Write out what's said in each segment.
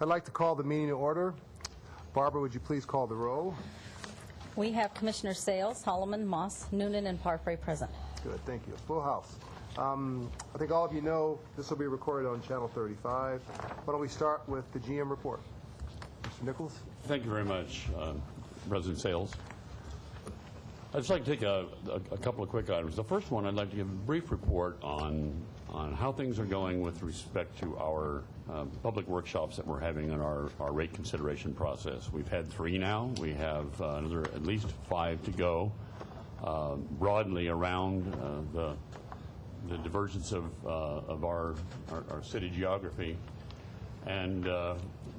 I'd like to call the meeting to order. Barbara, would you please call the roll? We have Commissioner Sales, Holloman, Moss, Noonan, and Parfrey present. Good, thank you. Full house. I think all of you know this will be recorded on Channel 35. Why don't we start with the GM report? Mr. Nichols? Thank you very much, President Sales. I'd just like to take a couple of quick items. The first one, I'd like to give a brief report on how things are going with respect to our public workshops that we're having in our rate consideration process. We've had 3 now. We have another at least 5 to go, broadly around the divergence of our city geography. And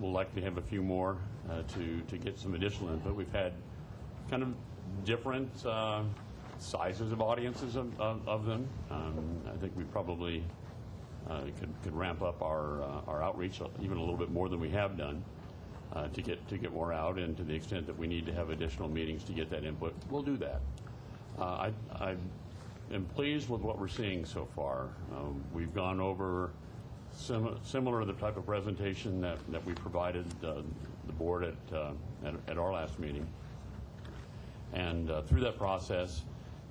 we'll likely have a few more to get some additional input. We've had kind of different sizes of audiences of them. I think we probably could ramp up our outreach even a little bit more than we have done to get more out, and to the extent that we need to have additional meetings to get that input, we'll do that. I am pleased with what we're seeing so far. We've gone over similar to the type of presentation that we provided the board at our last meeting. And through that process,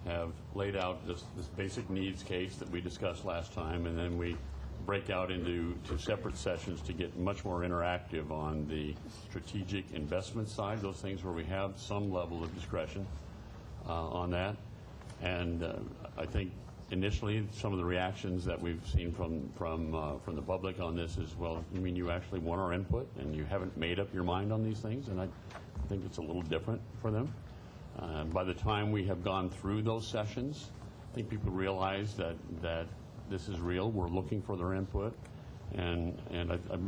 have laid out this basic needs case that we discussed last time, and then we break out into 2 separate sessions to get much more interactive on the strategic investment side, those things where we have some level of discretion on that. And I think initially some of the reactions that we've seen from the public on this is, well, you mean you actually want our input and you haven't made up your mind on these things? And I think it's a little different for them. By the time we have gone through those sessions, I think people realize that this is real. We're looking for their input, and I've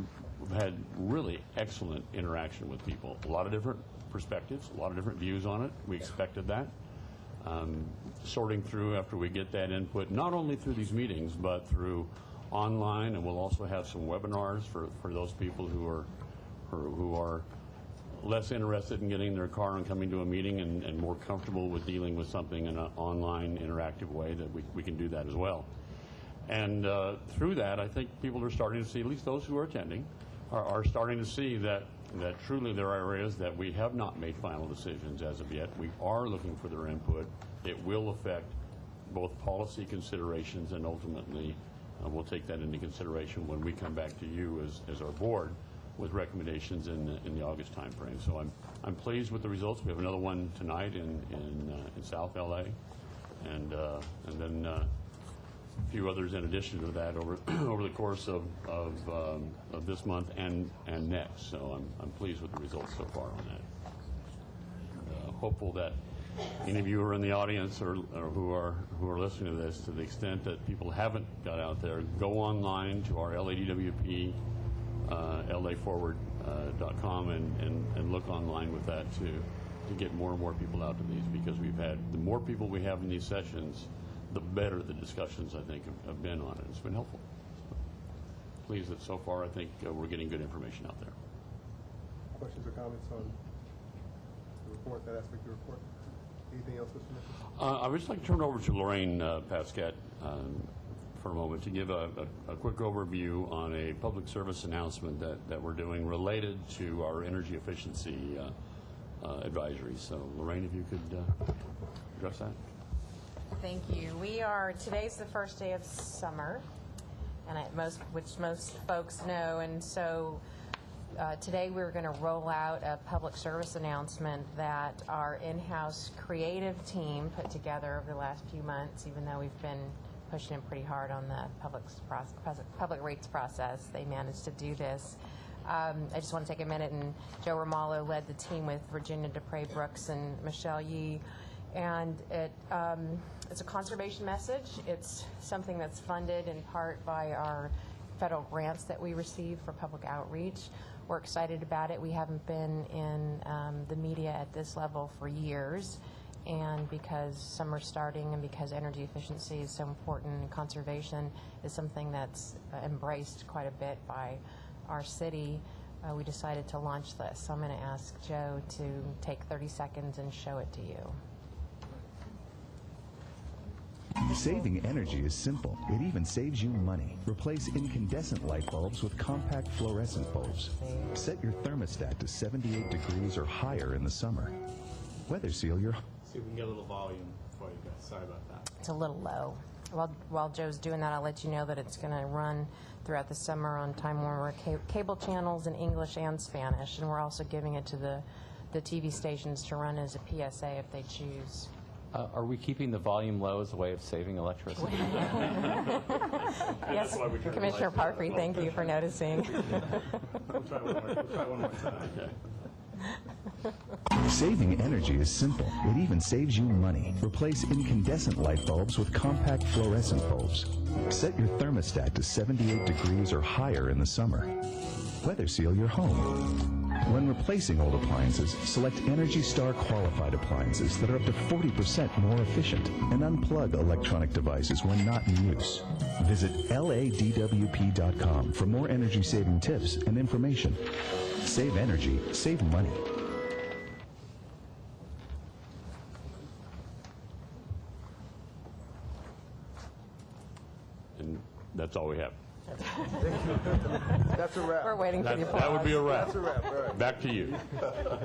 had really excellent interaction with people. A lot of different perspectives, a lot of different views on it. We expected that. Sorting through after we get that input, not only through these meetings, but through online, and we'll also have some webinars for those people who are less interested in getting in their car and coming to a meeting and more comfortable with dealing with something in an online interactive way, that we can do that as well. And through that, I think people are starting to see, at least those who are attending, are starting to see that truly there are areas that we have not made final decisions as of yet. We are looking for their input. It will affect both policy considerations, and ultimately we'll take that into consideration when we come back to you as our board with recommendations in the August time frame. So I'm pleased with the results. We have another one tonight in South LA, and then a few others in addition to that over the course of this month and next. So I'm pleased with the results so far on that. Hopeful that any of you who are in the audience or who are listening to this, to the extent that people haven't got out there, go online to our LADWP laforward.com and look online with that to get more and more people out to these, because the more people we have in these sessions, the better the discussions, I think, have been on it. It's been helpful. So pleased that so far I think we're getting good information out there. Questions or comments on the report, that aspect of the report? Anything else, Mr. Nichols? I would just like to turn it over to Lorraine Pasquette for a moment to give a quick overview on a public service announcement that we're doing related to our energy efficiency advisory. So, Lorraine, if you could address that. Thank you. Today's the first day of summer, and which most folks know, and so today we're going to roll out a public service announcement that our in-house creative team put together over the last few months. Even though we've been pushing them pretty hard on the public rates process, they managed to do this. I just want to take a minute, and Joe Romallo led the team with Virginia Dupre Brooks and Michelle Yee, and it's a conservation message. It's something that's funded in part by our federal grants that we receive for public outreach. We're excited about it. We haven't been in the media at this level for years, and because summer's starting and because energy efficiency is so important and conservation is something that's embraced quite a bit by our city, we decided to launch this. So I'm going to ask Joe to take 30 seconds and show it to you. Saving energy is simple. It even saves you money. Replace incandescent light bulbs with compact fluorescent bulbs. Set your thermostat to 78 degrees or higher in the summer. Weather seal your... See if we can get a little volume for you guys. Sorry about that. It's a little low. While Joe's doing that, I'll let you know that it's going to run throughout the summer on Time Warner cable channels in English and Spanish, and we're also giving it to the TV stations to run as a PSA if they choose. Are we keeping the volume low as a way of saving electricity? Yes, Commissioner Parfrey, thank you for noticing. We'll try one more time. Saving energy is simple. It even saves you money. Replace incandescent light bulbs with compact fluorescent bulbs. Set your thermostat to 78 degrees or higher in the summer. Weather seal your home. When replacing old appliances, select Energy Star qualified appliances that are up to 40% more efficient, and unplug electronic devices when not in use. Visit ladwp.com for more energy-saving tips and information. Save energy, save money. And that's all we have. That's a wrap. We're waiting for the applause. That would be a wrap. That's a wrap, all right. Back to you.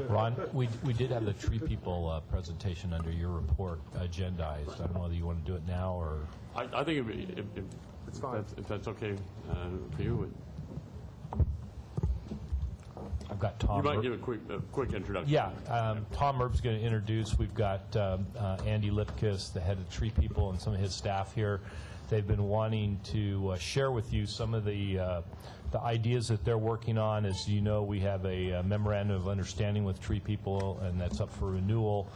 Ron, we did have the Tree People presentation under your report agendized. I don't know whether you want to do it now or... I think if It's fine. if that's okay for you. I've got Tom. You might Mer- give a quick introduction. Yeah, Tom Erb's going to introduce. We've got Andy Lipkiss, the head of Tree People, and some of his staff here. They've been wanting to share with you some of the ideas that they're working on. As you know, we have a memorandum of understanding with Tree People, and that's up for renewal.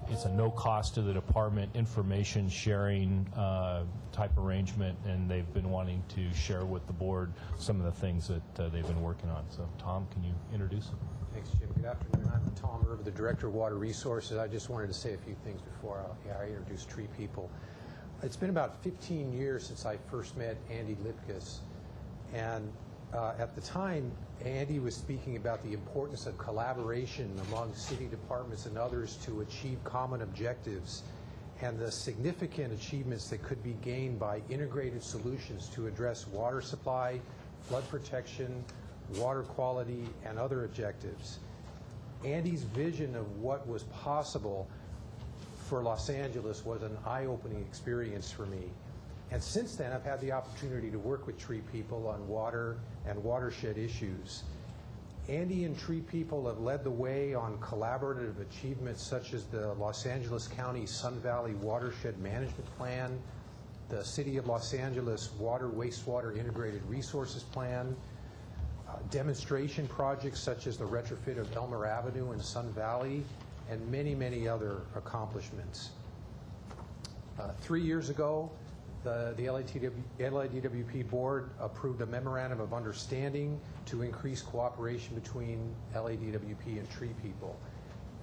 It's a no cost to the department information sharing type arrangement, and they've been wanting to share with the board some of the things that they've been working on. So, Tom, can you introduce them? Thanks, Jim. Good afternoon. I'm Tom Erb, the Director of Water Resources. I just wanted to say a few things before I introduce Tree People. It's been about 15 years since I first met Andy Lipkiss, and at the time, Andy was speaking about the importance of collaboration among city departments and others to achieve common objectives, and the significant achievements that could be gained by integrated solutions to address water supply, flood protection, water quality, and other objectives. Andy's vision of what was possible for Los Angeles was an eye-opening experience for me. And since then, I've had the opportunity to work with Tree People on water and watershed issues. Andy and Tree People have led the way on collaborative achievements such as the Los Angeles County Sun Valley Watershed Management Plan, the City of Los Angeles Water Wastewater Integrated Resources Plan, demonstration projects such as the retrofit of Elmer Avenue in Sun Valley, and many, many other accomplishments. 3 years ago, the LADWP board approved a memorandum of understanding to increase cooperation between LADWP and Tree People.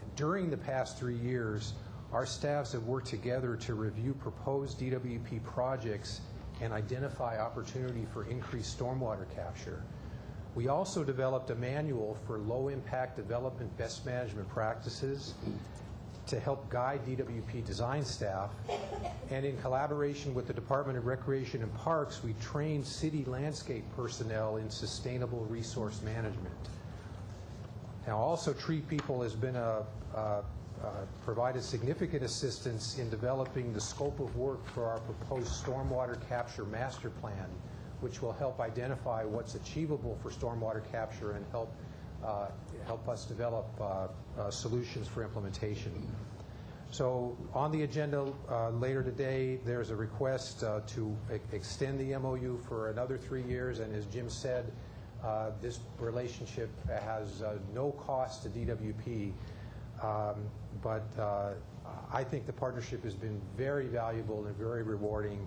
And during the past 3 years, our staffs have worked together to review proposed DWP projects and identify opportunity for increased stormwater capture. We also developed a manual for low-impact development best management practices to help guide DWP design staff. And in collaboration with the Department of Recreation and Parks, we trained city landscape personnel in sustainable resource management. Now, also, Tree People has been provided significant assistance in developing the scope of work for our proposed stormwater capture master plan, which will help identify what's achievable for stormwater capture and help us develop solutions for implementation. So on the agenda later today, there's a request to extend the MOU for another 3 years, and as Jim said, this relationship has no cost to DWP, but I think the partnership has been very valuable and very rewarding.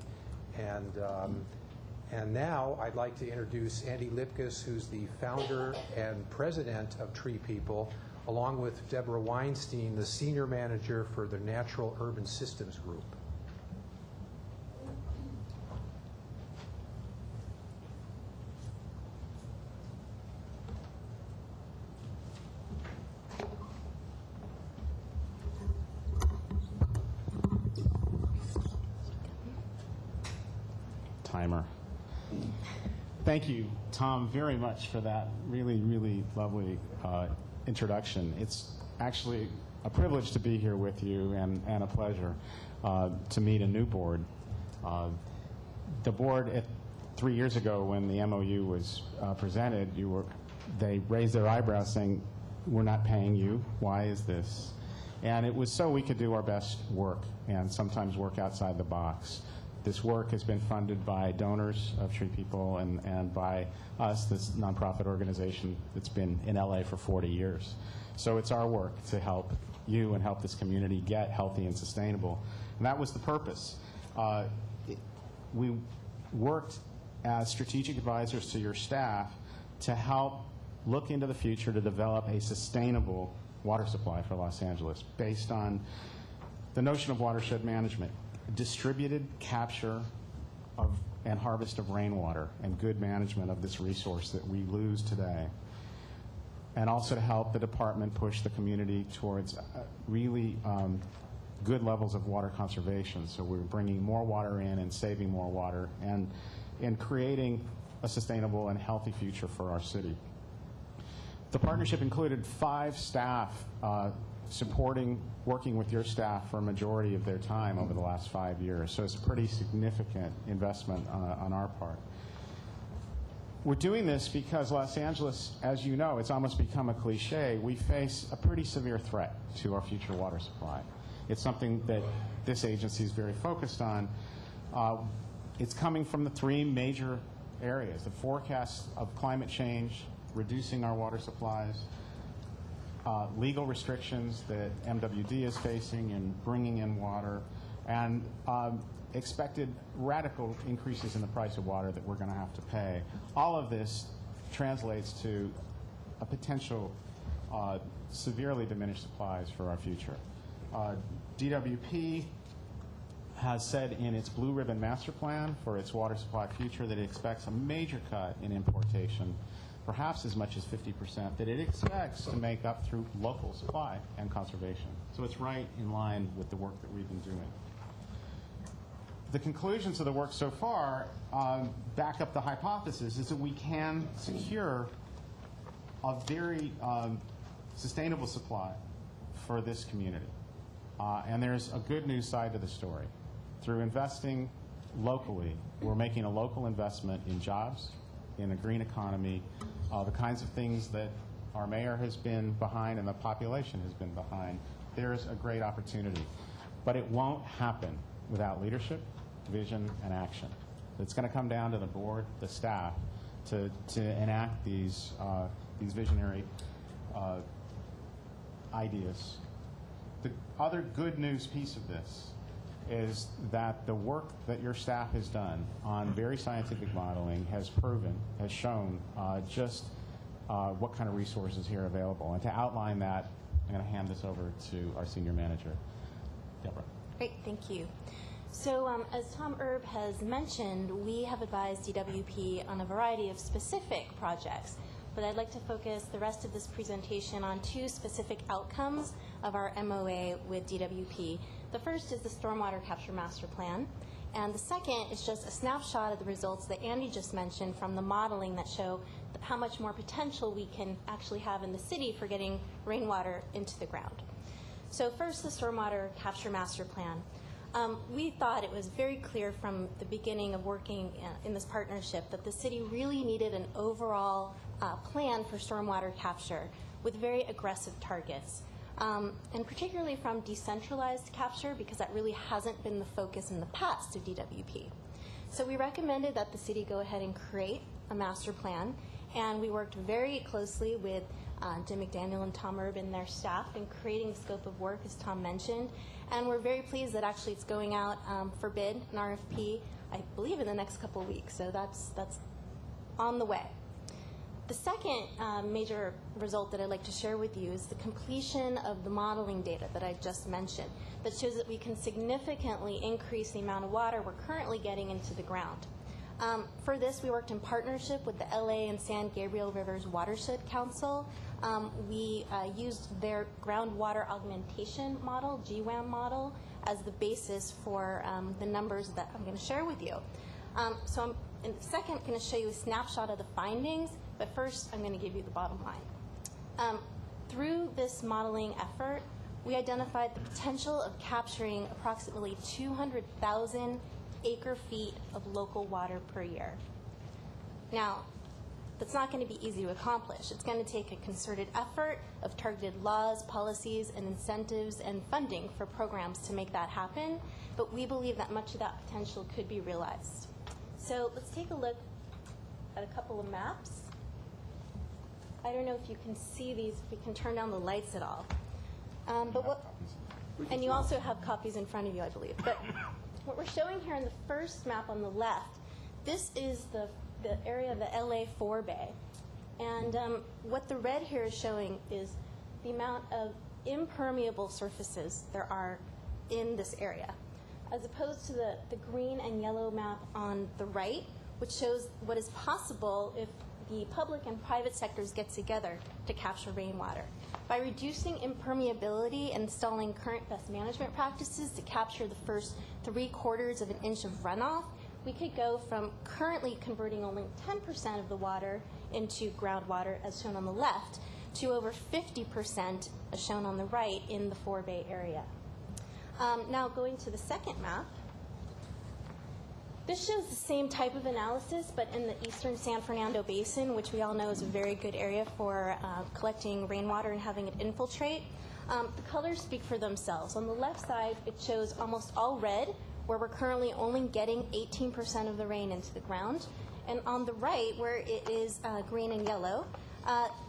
And now I'd like to introduce Andy Lipkiss, who's the founder and president of Tree People, along with Deborah Weinstein, the senior manager for the Natural Urban Systems Group. timer. Thank you, Tom, very much for that really, really lovely introduction. It's actually a privilege to be here with you and a pleasure to meet a new board. The board, 3 years ago when the MOU was presented, they raised their eyebrows saying, "We're not paying you. Why is this?" And it was so we could do our best work and sometimes work outside the box. This work has been funded by donors of Tree People and by us, this nonprofit organization that's been in LA for 40 years. So it's our work to help you and help this community get healthy and sustainable. And that was the purpose. We worked as strategic advisors to your staff to help look into the future to develop a sustainable water supply for Los Angeles based on the notion of watershed management, distributed capture of and harvest of rainwater, and good management of this resource that we lose today, and also to help the department push the community towards really good levels of water conservation. So we're bringing more water in and saving more water and creating a sustainable and healthy future for our city. The partnership included 5 staff working with your staff for a majority of their time over the last 5 years. So it's a pretty significant investment on our part. We're doing this because Los Angeles, as you know, it's almost become a cliche, we face a pretty severe threat to our future water supply. It's something that this agency is very focused on. It's coming from the 3 major areas: the forecast of climate change, reducing our water supplies, legal restrictions that MWD is facing in bringing in water, and expected radical increases in the price of water that we're going to have to pay. All of this translates to a potential severely diminished supplies for our future. DWP has said in its Blue Ribbon Master Plan for its water supply future that it expects a major cut in importation, perhaps as much as 50%, that it expects to make up through local supply and conservation. So it's right in line with the work that we've been doing. The conclusions of the work so far back up the hypothesis is that we can secure a very sustainable supply for this community. And there's a good news side to the story. Through investing locally, we're making a local investment in jobs, in a green economy, the kinds of things that our mayor has been behind and the population has been behind. There's a great opportunity. But it won't happen without leadership, vision, and action. It's going to come down to the board, the staff, to enact these visionary ideas. The other good news piece of this is that the work that your staff has done on very scientific modeling has shown just what kind of resources here are available. And to outline that, I'm going to hand this over to our senior manager, Deborah. Great, thank you. So as Tom Erb has mentioned, we have advised DWP on a variety of specific projects, but I'd like to focus the rest of this presentation on 2 specific outcomes of our MOA with DWP. The first is the Stormwater Capture Master Plan, and the second is just a snapshot of the results that Andy just mentioned from the modeling that show how much more potential we can actually have in the city for getting rainwater into the ground. So first, the Stormwater Capture Master Plan. We thought it was very clear from the beginning of working in this partnership that the city really needed an overall plan for stormwater capture with very aggressive targets, and particularly from decentralized capture, because that really hasn't been the focus in the past of DWP. So we recommended that the city go ahead and create a master plan, and we worked very closely with Jim McDaniel and Tom Erb and their staff in creating the scope of work, as Tom mentioned. And we're very pleased that actually it's going out for bid, an RFP, I believe in the next couple of weeks. So that's on the way. The second major result that I'd like to share with you is the completion of the modeling data that I just mentioned that shows that we can significantly increase the amount of water we're currently getting into the ground. For this, we worked in partnership with the LA and San Gabriel Rivers Watershed Council. We used their groundwater augmentation model, GWAM model, as the basis for the numbers that I'm going to share with you. So I'm, in a second, going to show you a snapshot of the findings, but first I'm going to give you the bottom line. Through this modeling effort, we identified the potential of capturing approximately 200,000 acre-feet of local water per year. Now, that's not going to be easy to accomplish. It's going to take a concerted effort of targeted laws, policies, and incentives and funding for programs to make that happen, but we believe that much of that potential could be realized. So let's take a look at a couple of maps. I don't know if you can see these, if we can turn down the lights at all. And you also have copies in front of you, I believe. But what we're showing here in the first map on the left, this is the area of the LA forebay. And what the red here is showing is the amount of impermeable surfaces there are in this area, as opposed to the green and yellow map on the right, which shows what is possible if the public and private sectors get together to capture rainwater. By reducing impermeability and installing current best management practices to capture the first 3/4 of an inch of runoff, we could go from currently converting only 10% of the water into groundwater, as shown on the left, to over 50%, as shown on the right, in the forebay area. Now, going to the second map, this shows the same type of analysis, but in the eastern San Fernando Basin, which we all know is a very good area for collecting rainwater and having it infiltrate. The colors speak for themselves. On the left side, it shows almost all red, where we're currently only getting 18% of the rain into the ground. And on the right, where it is green and yellow,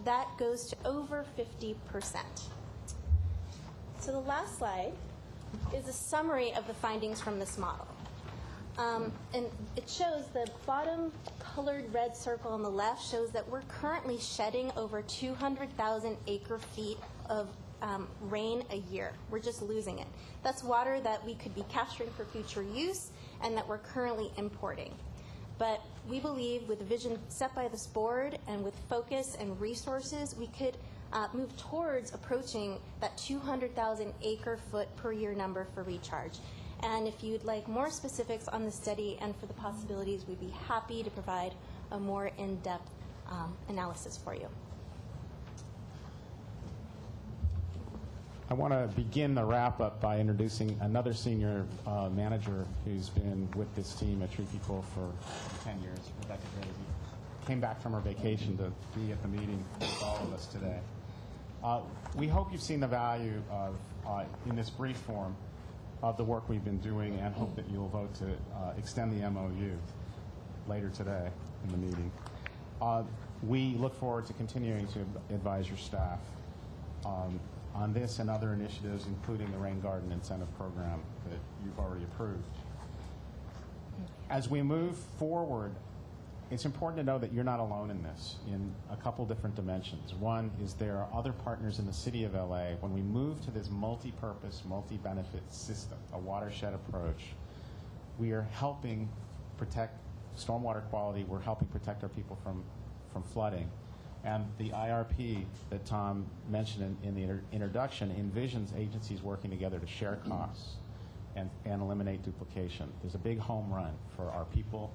that goes to over 50%. So the last slide is a summary of the findings from this model. And it shows the bottom colored red circle on the left shows that we're currently shedding over 200,000 acre-feet of rain a year. We're just losing it. That's water that we could be capturing for future use and that we're currently importing. But we believe with the vision set by this board and with focus and resources, we could move towards approaching that 200,000 acre-foot per year number for recharge. And if you'd like more specifics on the study and for the possibilities, we'd be happy to provide a more in-depth analysis for you. I want to begin the wrap-up by introducing another senior manager who's been with this team at Tree People for 10 years, Rebecca Grazy. Came back from her vacation to be at the meeting with all of us today. We hope you've seen the value of, in this brief form, of the work we've been doing, and hope that you'll vote to extend the MOU later today in the meeting. We look forward to continuing to advise your staff on this and other initiatives, including the Rain Garden Incentive Program that you've already approved. As we move forward, it's important to know that you're not alone in this in a couple different dimensions. One is there are other partners in the city of LA. When we move to this multi-purpose, multi-benefit system, a watershed approach, we are helping protect stormwater quality. We're helping protect our people from flooding. And the IRP that Tom mentioned in the introduction envisions agencies working together to share costs and eliminate duplication. There's a big home run for our people,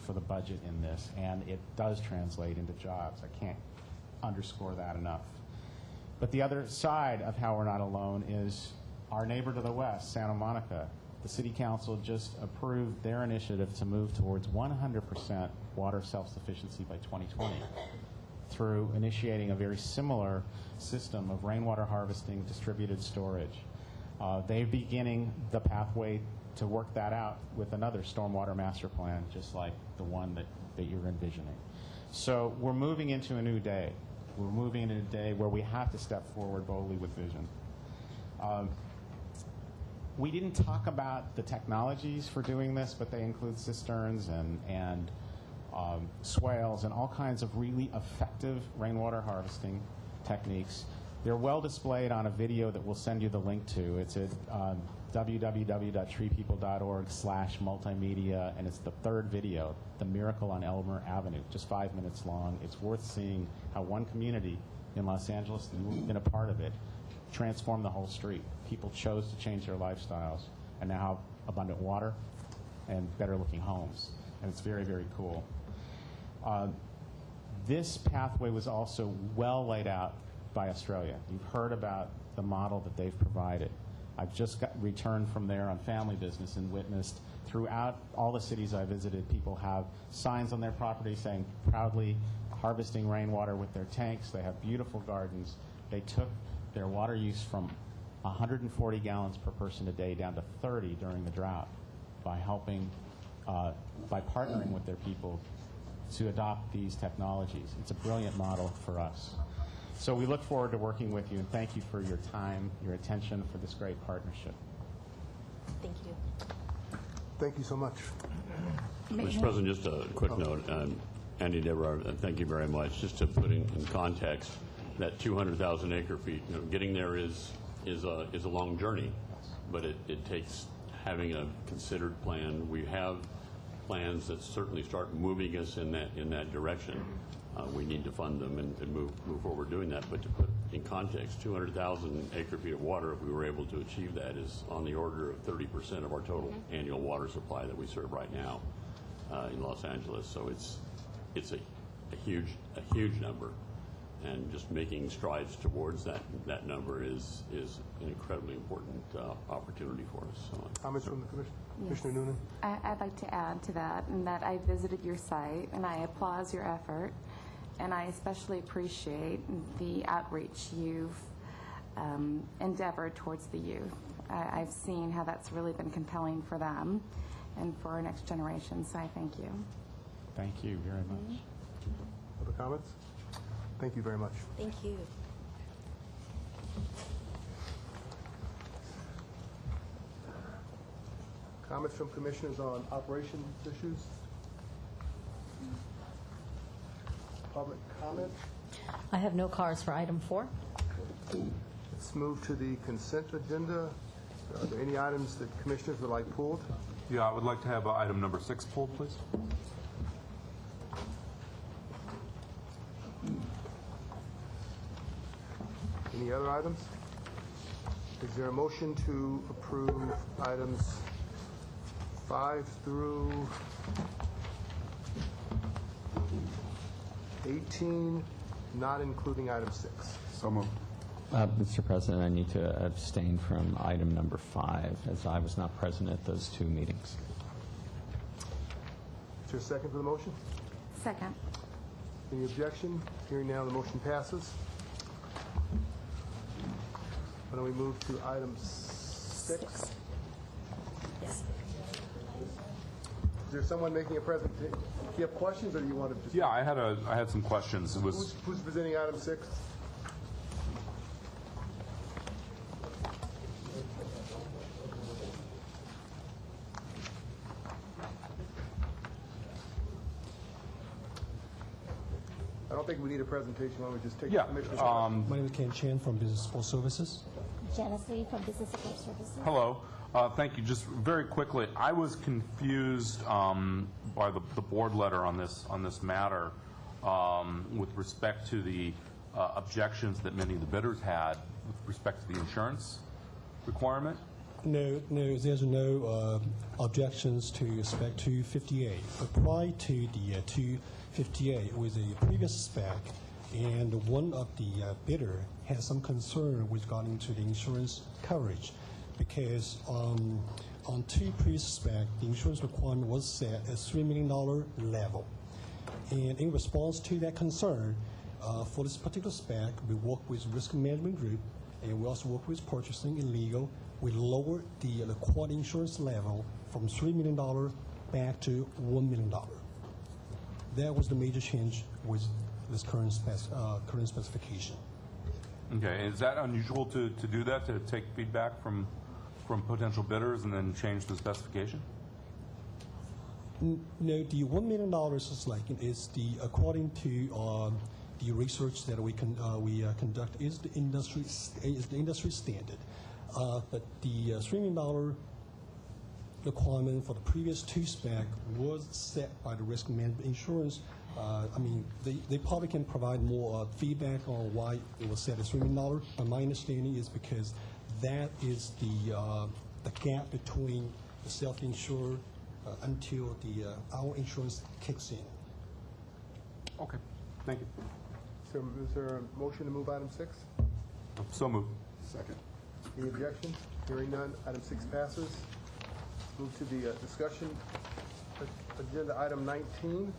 for the budget in this, and it does translate into jobs. I can't underscore that enough. But the other side of how we're not alone is our neighbor to the west, Santa Monica. The City Council just approved their initiative to move towards 100% water self-sufficiency by 2020 through initiating a very similar system of rainwater harvesting, distributed storage. They're beginning the pathway to work that out with another stormwater master plan, just like the one that you're envisioning. So we're moving into a new day. We're moving into a day where we have to step forward boldly with vision. We didn't talk about the technologies for doing this, but they include cisterns and swales and all kinds of really effective rainwater harvesting techniques. They're well displayed on a video that we'll send you the link to. It's at www.treepeople.org/multimedia, and it's the third video, The Miracle on Elmer Avenue, just 5 minutes long. It's worth seeing how one community in Los Angeles, and we've been a part of it, transformed the whole street. People chose to change their lifestyles, and now have abundant water, and better-looking homes. And it's very, very cool. This pathway was also well laid out by Australia. You've heard about the model that they've provided. I've just returned from there on family business and witnessed throughout all the cities I visited, people have signs on their property saying proudly harvesting rainwater with their tanks. They have beautiful gardens. They took their water use from 140 gallons per person a day down to 30 during the drought by helping, by partnering with their people to adopt these technologies. It's a brilliant model for us. So we look forward to working with you, and thank you for your time, your attention, for this great partnership. Thank you. Thank you so much. Mr. President, just a quick note. Andy, Deborah, thank you very much. Just to put in context, that 200,000 acre feet, getting there is a long journey, but it takes having a considered plan. We have plans that certainly start moving us in that direction. We need to fund them and move forward doing that. But to put in context, 200,000 acre feet of water, if we were able to achieve that, is on the order of 30% of our total annual water supply that we serve right now in Los Angeles. So it's a huge number, and just making strides towards that number is an incredibly important opportunity for us. So, Comments from the Commissioner? Yes. Commissioner Noonan? I'd like to add to that, and that I visited your site, and I applaud your effort, and I especially appreciate the outreach you've endeavored towards the youth. I've seen how that's really been compelling for them and for our next generation, so I thank you. Thank you very much. Other comments? Thank you very much. Thank you. Comments from commissioners on operations issues? Public comment? I have no cards for item 4. Let's move to the consent agenda. Are there any items that commissioners would like pulled? Yeah, I would like to have item number 6 pulled, please. Any other items? Is there a motion to approve items 5 through 18, not including item 6? So moved. Mr. President, I need to abstain from item number 5, as I was not present at those 2 meetings. Is there a second for the motion? Second. Any objection? Hearing now, the motion passes. Why don't we move to item 6? Yes. Is there someone making a presentation? Do you have questions, or do you want to just... Yeah, I had some questions. It was Who's presenting item 6? I don't think we need a presentation. Why don't we just take the commissioner's... My name is Ken Chen from Business Support Services. Janice Lee from Business Support Services. Hello. Thank you. Just very quickly, I was confused by the board letter on this matter with respect to the objections that many of the bidders had with respect to the insurance requirement. No, there's no objections to spec 258. Prior to the 258 was a previous spec, and one of the bidder had some concern regarding to the insurance coverage, because on 2 previous spec, the insurance requirement was set at $3 million level. And in response to that concern, for this particular spec, we worked with risk management group, and we also worked with purchasing and legal. We lowered the required insurance level from $3 million back to $1 million. That was the major change with this current specification. Okay. Is that unusual to do that, to take feedback from potential bidders and then change the specification? No, the $1 million is the according to the research that we conduct is the industry standard. But the $3 million requirement for the previous 2 spec was set by the risk management insurance. I mean, they probably can provide more feedback on why it was set at $3 million. But my understanding is because that is the gap between the self-insured until our insurance kicks in. Okay, thank you. Is there a motion to move item 6? So moved. Second. Any objection? Hearing none, item 6 passes. Move to the discussion. Agenda item 19.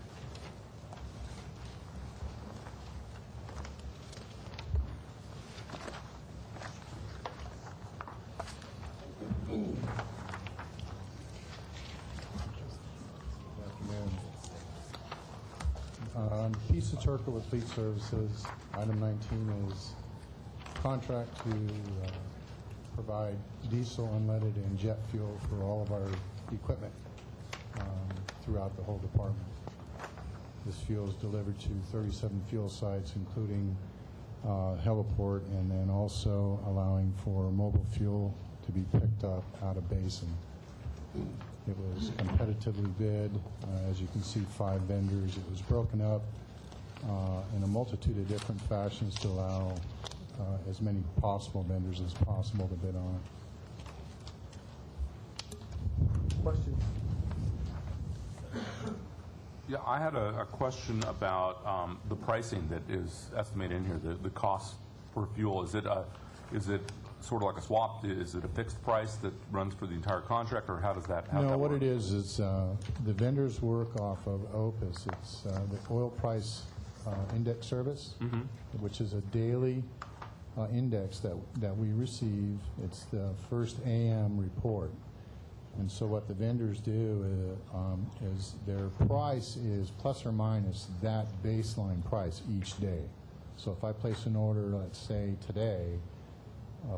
Piece of Turkle with Fleet Services. Item 19 is contract to provide diesel, unleaded, and jet fuel for all of our equipment throughout the whole department. This fuel is delivered to 37 fuel sites, including heliport, and then also allowing for mobile fuel to be picked up out of basin. It was competitively bid. As you can see, 5 vendors. It was broken up in a multitude of different fashions to allow as many possible vendors as possible to bid on it. Questions? Yeah, I had a question about the pricing that is estimated in here, the cost per fuel. Is it sort of like a swap? Is it a fixed price that runs for the entire contract, or how does that work? No, what it is the vendors work off of OPIS. It's the oil price index service, which is a daily index that we receive. It's the first AM report. And so what the vendors do is their price is plus or minus that baseline price each day. So if I place an order, let's say today,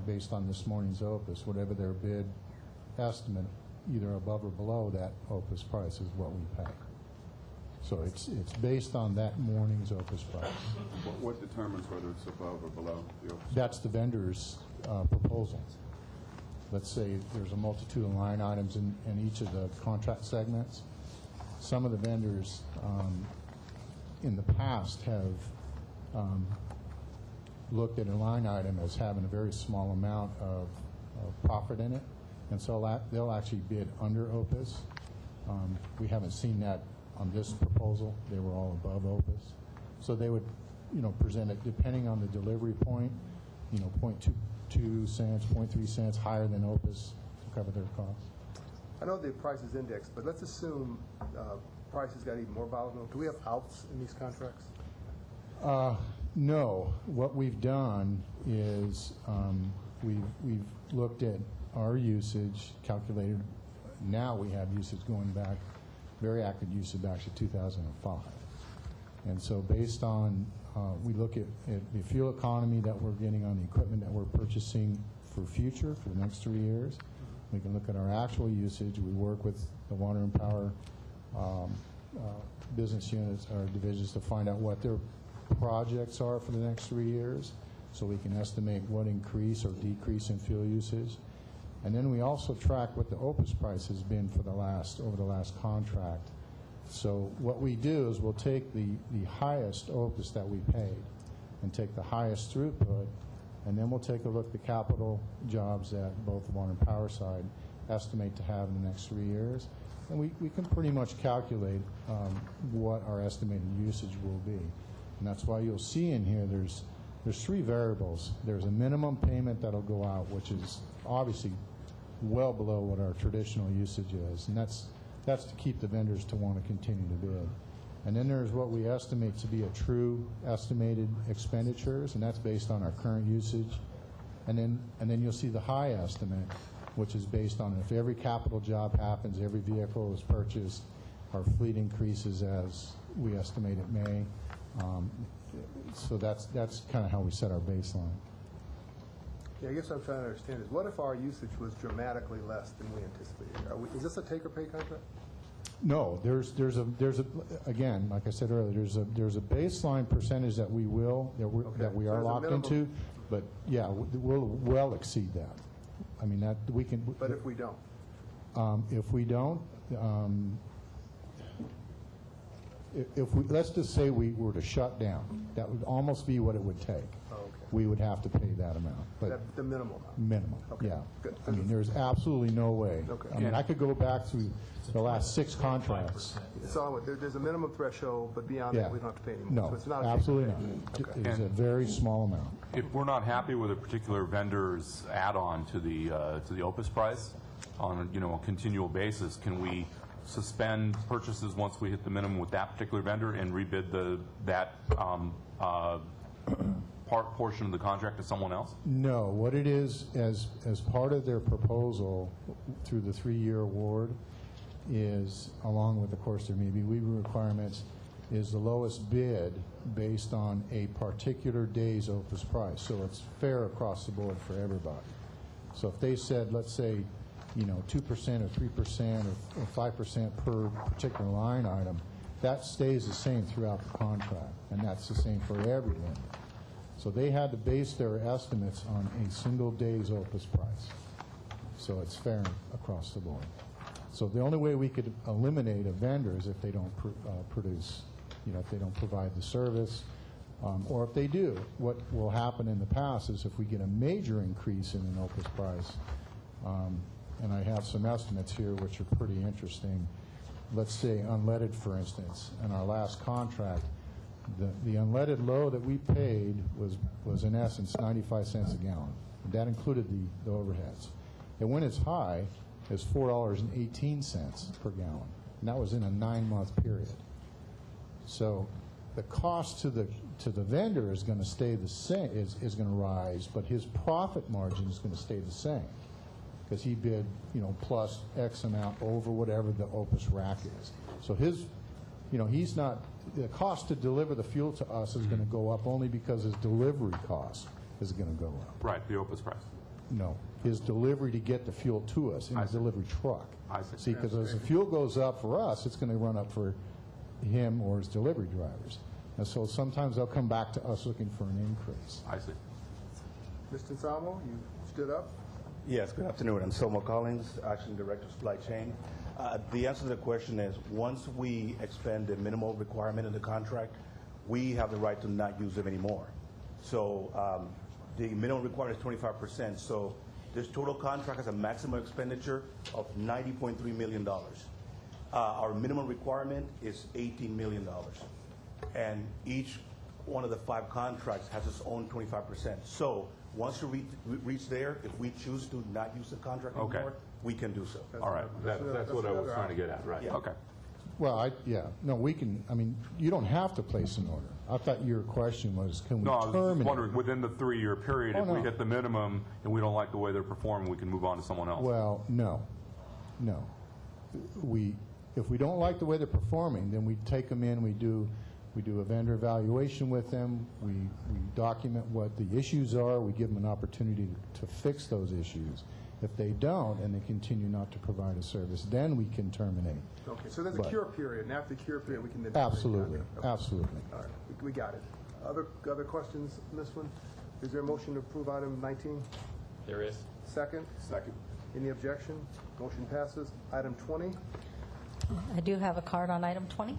based on this morning's OPIS, whatever their bid estimate, either above or below that OPIS price is what we pay. So it's based on that morning's OPIS price. What determines whether it's above or below the OPIS? That's the vendor's proposal. Let's say there's a multitude of line items in each of the contract segments. Some of the vendors in the past have looked at a line item as having a very small amount of profit in it, and so they'll actually bid under OPIS. We haven't seen that on this proposal. They were all above OPIS. So they would, present it depending on the delivery point, 0.22 cents, 0.3 cents higher than OPIS to cover their costs. I know the price is indexed, but let's assume prices got even more volatile. Do we have outs in these contracts? No. What we've done is we've looked at our usage, calculated. Now we have usage going back, very active usage back to 2005. And so based on, we look at the fuel economy that we're getting on the equipment that we're purchasing for future, for the next 3 years. We can look at our actual usage. We work with the water and power business units or divisions to find out what their projects are for the next 3 years, so we can estimate what increase or decrease in fuel usage. And then we also track what the OPIS price has been for over the last contract. So what we do is we'll take the highest OPIS that we paid and take the highest throughput, and then we'll take a look at the capital jobs that both the water and power side estimate to have in the next 3 years. And we can pretty much calculate what our estimated usage will be. And that's why you'll see in here there's 3 variables. There's a minimum payment that'll go out, which is obviously well below what our traditional usage is. And that's to keep the vendors to want to continue to bid. And then there's what we estimate to be a true estimated expenditures, and that's based on our current usage. And then you'll see the high estimate, which is based on if every capital job happens, every vehicle is purchased, our fleet increases as we estimate it may. So that's kind of how we set our baseline. Yeah, I guess what I'm trying to understand is, what if our usage was dramatically less than we anticipated? Is this a take-or-pay contract? No, there's a again, like I said earlier, there's a baseline percentage that we are locked into, but yeah, we'll well exceed that. I mean that we can. But if we don't, if we let's just say we were to shut down, that would almost be what it would take. Oh, okay. we would have to pay that amount. But The minimal amount. minimum, Okay, yeah. good. I mean, there's absolutely no way. Okay. I mean, I could go back through the last 6 contracts. So there's a minimum threshold, but beyond Yeah. that, we don't have to pay anymore. No, So it's not a big absolutely thing. not. Okay. It's a very small amount. If we're not happy with a particular vendor's add-on to the Opus price on a continual basis, can we suspend purchases once we hit the minimum with that particular vendor and rebid that portion of the contract to someone else? No, what it is, as part of their proposal through the 3-year award is, along with, of course, there may be WEBA requirements, is the lowest bid based on a particular day's Opus price. So it's fair across the board for everybody. So if they said, let's say, 2% or 3% or 5% per particular line item, that stays the same throughout the contract, and that's the same for everyone. So they had to base their estimates on a single day's Opus price. So it's fair across the board. So the only way we could eliminate a vendor is if they don't produce, if they don't provide the service, or if they do. What will happen in the past is if we get a major increase in an Opus price, and I have some estimates here which are pretty interesting. Let's say unleaded, for instance. In our last contract, the unleaded low that we paid was in essence 95 cents a gallon. And that included the overheads. And when it's high, it's $4.18 per gallon. And that was in a 9-month period. So the cost to the vendor is going to stay the same, is going to rise, but his profit margin is going to stay the same, because he bid, plus X amount over whatever the Opus rack is. So his, he's not, the cost to deliver the fuel to us is going to go up only because his delivery cost is going to go up. Right, the Opus price. No, his delivery to get the fuel to us in a delivery truck. I see. See, because as the fuel goes up for us, it's going to run up for him or his delivery drivers. And so sometimes they'll come back to us looking for an increase. I see. Mr. Samo, you stood up. Yes, good afternoon. I'm Selma Collins, Acting Director of Supply Chain. The answer to the question is, once we expend the minimal requirement in the contract, we have the right to not use them anymore. So the minimum requirement is 25%. So this total contract has a maximum expenditure of $90.3 million. Our minimum requirement is $18 million. And each one of the 5 contracts has its own 25%. So once you reach there, if we choose to not use the contract anymore, we can do so. All right. That's what I was trying to get at. Right. Yeah. Okay. Well, no, we can, you don't have to place an order. I thought your question was, can we No, I was terminate? just wondering, within the 3-year period, if we no. hit the minimum and we don't like the way they're performing, we can move on to someone else. Well, no. If we don't like the way they're performing, then we take them in, we do a vendor evaluation with them, we document what the issues are, we give them an opportunity to fix those issues. If they don't and they continue not to provide a service, then we can terminate. Okay, so there's a cure period, and after the cure period, we can then... Absolutely, Okay. absolutely. All right, we got it. Other questions on this one? Is there a motion to approve item 19? There is. Second? Second. Any objection? Motion passes. Item 20, I do have a card on item 20.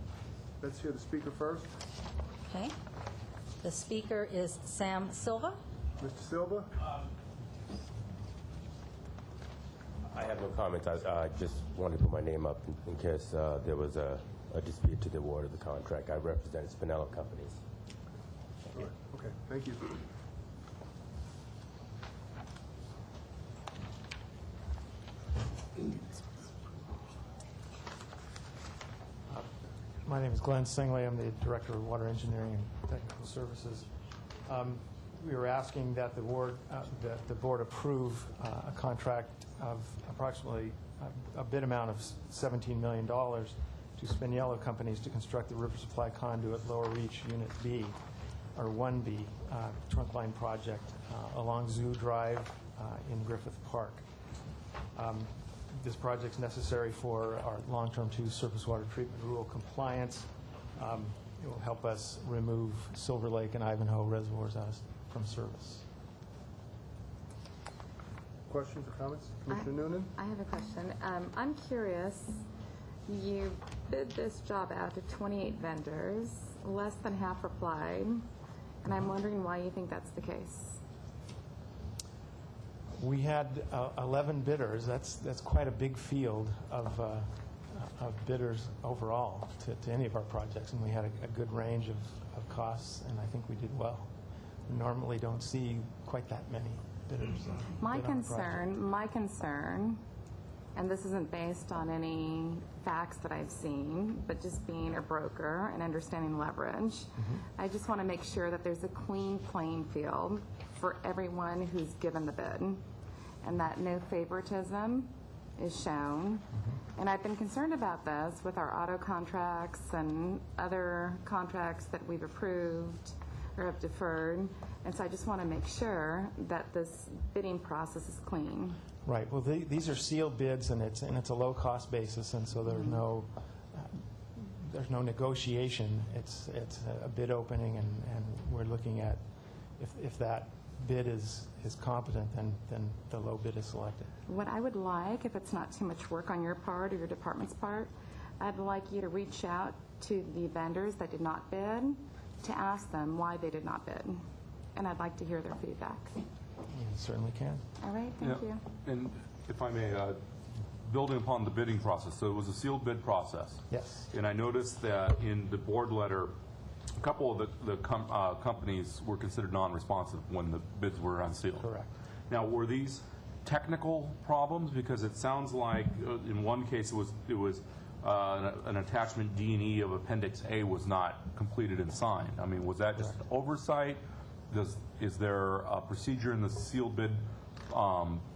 let's hear the speaker first. Okay. The speaker is Sam Silva. Mr. Silva? I have no comments. I just wanted to put my name up in case there was a dispute to the award of the contract. I represent Spinello Companies. All right. Okay, thank you. My name is Glenn Singley. I'm the Director of Water Engineering and Technical Services. We were asking that the board approve a contract of approximately a bid amount of $17 million to Spinello Companies to construct the river supply conduit lower reach Unit B, or 1B, trunk line project along Zoo Drive in Griffith Park. This project is necessary for our long-term 2 surface water treatment rule compliance. It will help us remove Silver Lake and Ivanhoe reservoirs from service. Questions or comments? Commissioner Noonan? I have a question. I'm curious, you bid this job out to 28 vendors, less than half replied, And I'm wondering why you think that's the case. We had 11 bidders. That's quite a big field of bidders overall to any of our projects, and we had a good range of costs, and I think we did well. We normally don't see quite that many bidders. My bid on a project. concern, and this isn't based on any facts that I've seen, but just being a broker and understanding leverage, I just want to make sure that there's a clean playing field for everyone who's given the bid, and that no favoritism is shown. And I've been concerned about this with our auto contracts and other contracts that we've approved or have deferred. And so I just want to make sure that this bidding process is clean. Right. Well, these are sealed bids, and it's a low-cost basis, and so there's no negotiation. It's a bid opening, and we're looking at if that bid is competent, then the low bid is selected. What I would like, if it's not too much work on your part or your department's part, I'd like you to reach out to the vendors that did not bid to ask them why they did not bid. And I'd like to hear their feedback. You certainly can. All right, thank you. And if I may, building upon the bidding process, so it was a sealed bid process. Yes. And I noticed that in the board letter, a couple of the companies were considered non-responsive when the bids were unsealed. Correct. Now, were these technical problems? Because it sounds like in one case it was an attachment D&E of Appendix A was not completed and signed. I mean, was that just an oversight? Is there a procedure in the sealed bid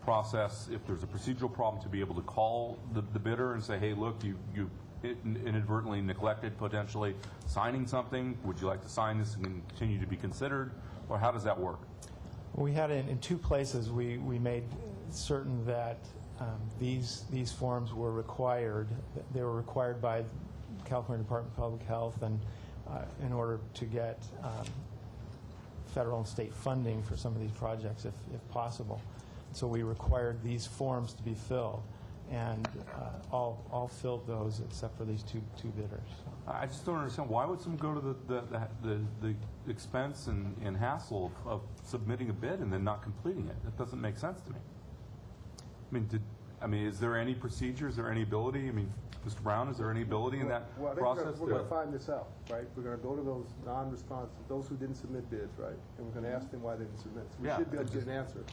process, if there's a procedural problem, to be able to call the bidder and say, hey, look, you inadvertently neglected potentially signing something? Would you like to sign this and continue to be considered? Or how does that work? We had it in two places. We made certain that these forms were required. They were required by the California Department of Public Health, and in order to get federal and state funding for some of these projects, if possible. So we required these forms to be filled, and all filled those except for these two bidders. I just don't understand, why would someone go to the expense and hassle of submitting a bid and then not completing it? That doesn't make sense to me. I mean, is there any procedure? Is there any ability? I mean, Mr. Brown, is there any ability in that process? We're going to find this out, right? We're going to go to those non-responsive, those who didn't submit bids, right? And we're going to ask them why they didn't submit. So we should be able to get an answer.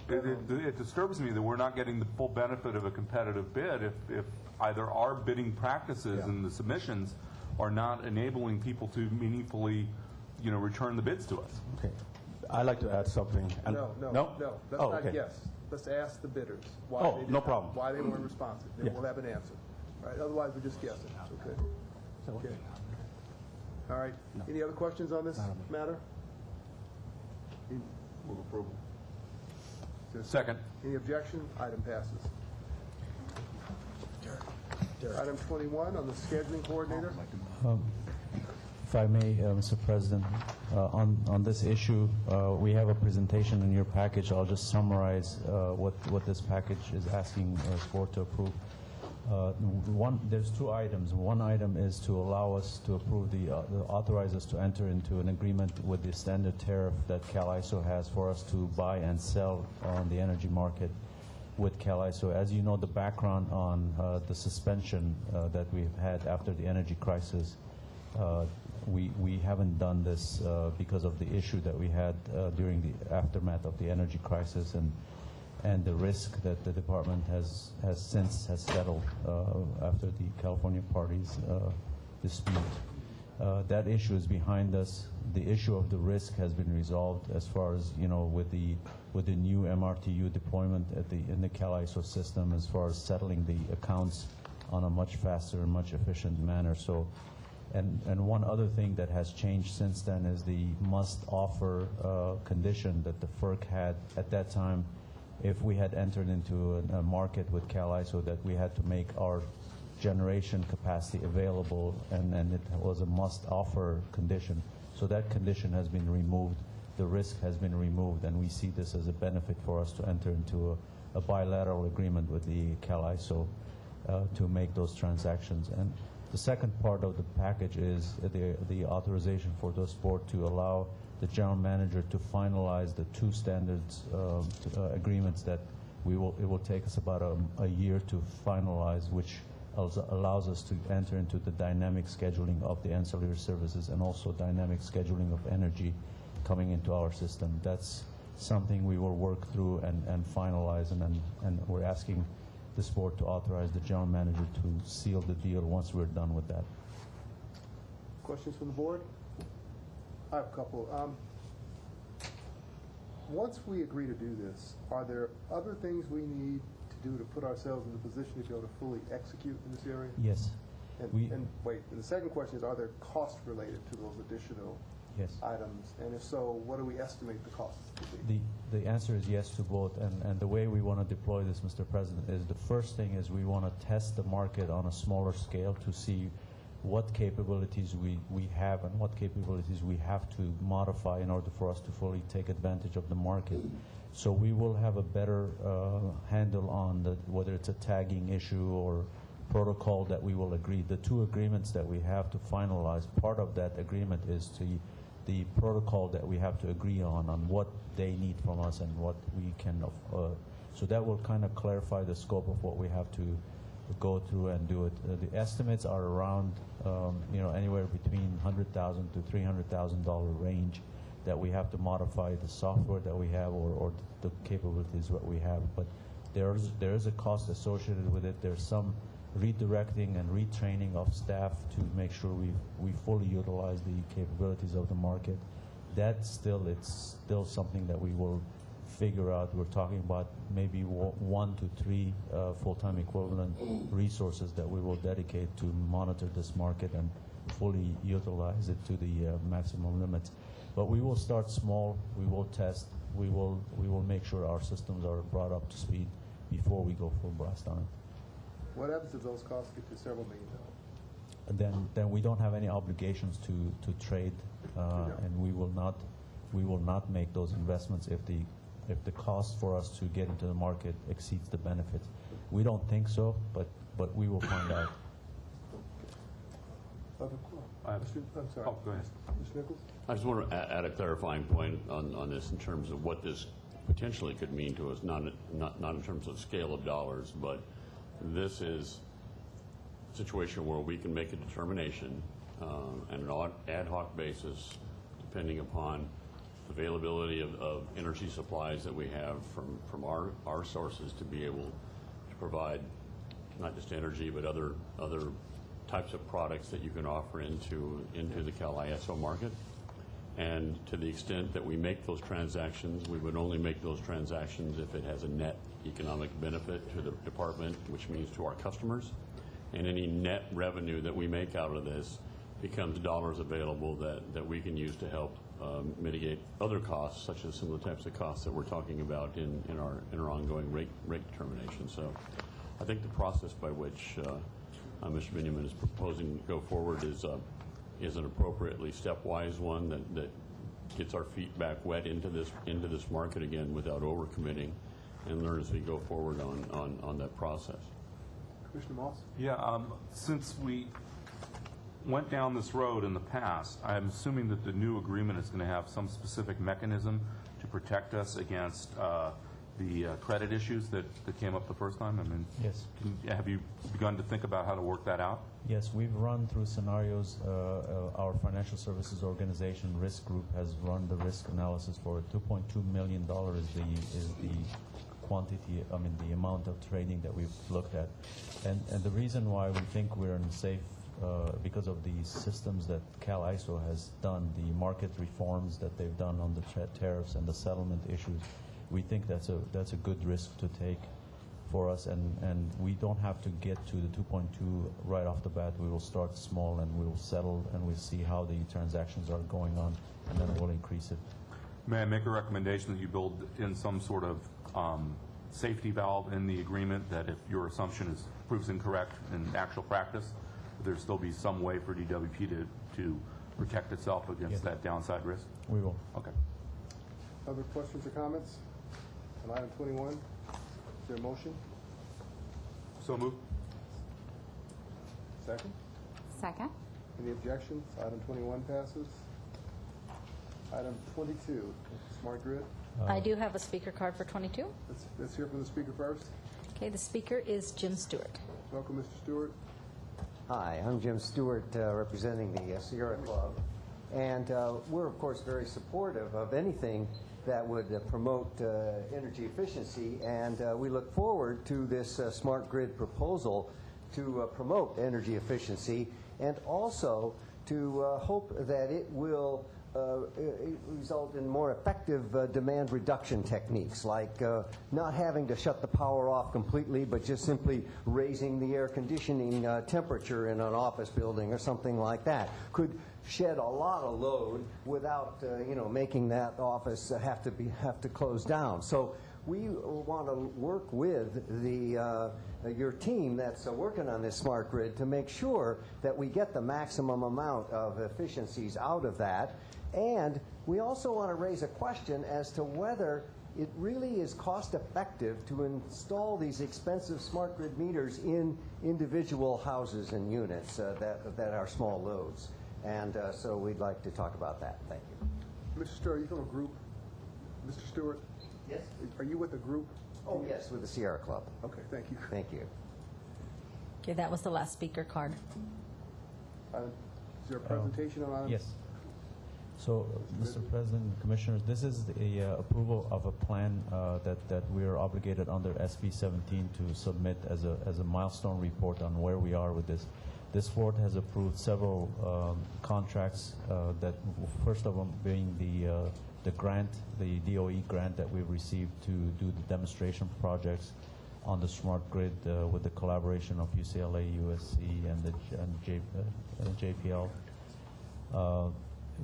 It disturbs me that we're not getting the full benefit of a competitive bid if either our bidding practices and the submissions are not enabling people to meaningfully, return the bids to us. Okay. I'd like to add something. No. Let's not guess. Let's ask the bidders why they did why they weren't responsive. Then we'll have an answer. Right? Otherwise, we're just guessing. Okay. Okay. All right. Any other questions on this matter? Move approval. Second. Any objection? Item passes. Item 21 on the scheduling coordinator. If I may, Mr. President, on this issue, we have a presentation in your package. I'll just summarize what this package is asking us for to approve. There's two items. One item is to allow us to approve authorize us to enter into an agreement with the standard tariff that CalISO has for us to buy and sell on the energy market with CalISO. As you know, the background on the suspension that we've had after the energy crisis, we haven't done this because of the issue that we had during the aftermath of the energy crisis and the risk that the department has settled after the California parties dispute. That issue is behind us. The issue of the risk has been resolved as far as, with the new MRTU deployment in the CalISO system, as far as settling the accounts on a much faster and much efficient manner. So, and one other thing that has changed since then is the must-offer condition that the FERC had at that time. If we had entered into a market with CalISO, that we had to make our generation capacity available, and it was a must-offer condition. So that condition has been removed. The risk has been removed, and we see this as a benefit for us to enter into a bilateral agreement with the CalISO to make those transactions. The second part of the package is the authorization for the board to allow the general manager to finalize the two standards agreements that it will take us about a year to finalize, which allows us to enter into the dynamic scheduling of the ancillary services and also dynamic scheduling of energy coming into our system. That's something we will work through and finalize, and we're asking this board to authorize the general manager to seal the deal once we're done with that. Questions from the board? I have a couple. Once we agree to do this, are there other things we need to do to put ourselves in the position to be able to fully execute in this area? Yes. And the second question is, are there costs related to those additional items? And if so, what do we estimate the costs to be? The answer is yes to both, and the way we want to deploy this, Mr. President, is the first thing is we want to test the market on a smaller scale to see what capabilities we have and what capabilities we have to modify in order for us to fully take advantage of the market. So we will have a better handle on whether it's a tagging issue or protocol that we will agree. The two agreements that we have to finalize, part of that agreement is the protocol that we have to agree on what they need from us and what we can. So that will kind of clarify the scope of what we have to go through and do it. The estimates are around anywhere between $100,000 to $300,000 range that we have to modify the software that we have or the capabilities that we have. But there is a cost associated with it. There's some redirecting and retraining of staff to make sure we fully utilize the capabilities of the market. It's still something that we will figure out. We're talking about maybe 1 to 3 full-time equivalent resources that we will dedicate to monitor this market and fully utilize it to the maximum limits. But we will start small. We will test. We will make sure our systems are brought up to speed before we go full blast on it. What happens if those costs get to several $1 million? Then we don't have any obligations to trade, and we will not make those investments if the cost for us to get into the market exceeds the benefits. We don't think so, but we will find out. I'm sorry. Oh, go ahead. Mr. Nichols? I just want to add a clarifying point on this in terms of what this potentially could mean to us, not in terms of scale of dollars, but this is a situation where we can make a determination on an ad hoc basis, depending upon availability of energy supplies that we have from our sources, to be able to provide not just energy but other types of products that you can offer into the Cal ISO market. And to the extent that we make those transactions, we would only make those transactions if it has a net economic benefit to the department, which means to our customers. And any net revenue that we make out of this becomes dollars available that we can use to help mitigate other costs, such as some of the types of costs that we're talking about in our ongoing rate determination. So I think the process by which Mr. Benjamin is proposing to go forward is an appropriately stepwise one that gets our feet back wet into this market again without overcommitting, and learn as we go forward on that process. Commissioner Moss? Yeah, since we went down this road in the past, I'm assuming that the new agreement is going to have some specific mechanism to protect us against the credit issues that came up the first time. I mean, yes. Have you begun to think about how to work that out? Yes, we've run through scenarios. Our financial services organization risk group has run the risk analysis for it. $2.2 million is the quantity, the amount of trading that we've looked at. And the reason why we think we're in safe, because of the systems that Cal ISO has done, the market reforms that they've done on the tariffs and the settlement issues, we think that's a good risk to take for us, and we don't have to get to the 2.2 right off the bat. We will start small and we will settle and we'll see how the transactions are going on, and then we'll increase it. May I make a recommendation that you build in some sort of safety valve in the agreement, that if your assumption proves incorrect in actual practice, there still be some way for DWP to protect itself against that downside risk? We will. Okay. Other questions or comments on item 21? Is there a motion? So moved. Second? Second. Any objections? Item 21 passes. Item 22, smart grid. I do have a speaker card for 22. Let's hear from the speaker first. Okay, the speaker is Jim Stewart. Welcome, Mr. Stewart. Hi, I'm Jim Stewart, representing the Sierra Club. And we're, of course, very supportive of anything that would promote energy efficiency. And we look forward to this smart grid proposal to promote energy efficiency, and also to hope that it will result in more effective demand reduction techniques, like not having to shut the power off completely, but just simply raising the air conditioning temperature in an office building or something like that. Could shed a lot of load without making that office have to close down. So we want to work with your team that's working on this smart grid to make sure that we get the maximum amount of efficiencies out of that. And we also want to raise a question as to whether it really is cost effective to install these expensive smart grid meters in individual houses and units that are small loads. And so we'd like to talk about that. Thank you. Mr. Stewart, are you from a group? Mr. Stewart? Yes. Are you with a group? Oh, yes, with the Sierra Club. Okay, thank you. Thank you. Okay, that was the last speaker card. Is there a presentation on Yes. So, Mr. President, Commissioners, this is the approval of a plan that we are obligated under SB 17 to submit as a milestone report on where we are with this. This board has approved several contracts, that first of them being the grant, the DOE grant that we received to do the demonstration projects on the smart grid with the collaboration of UCLA, USC, and JPL.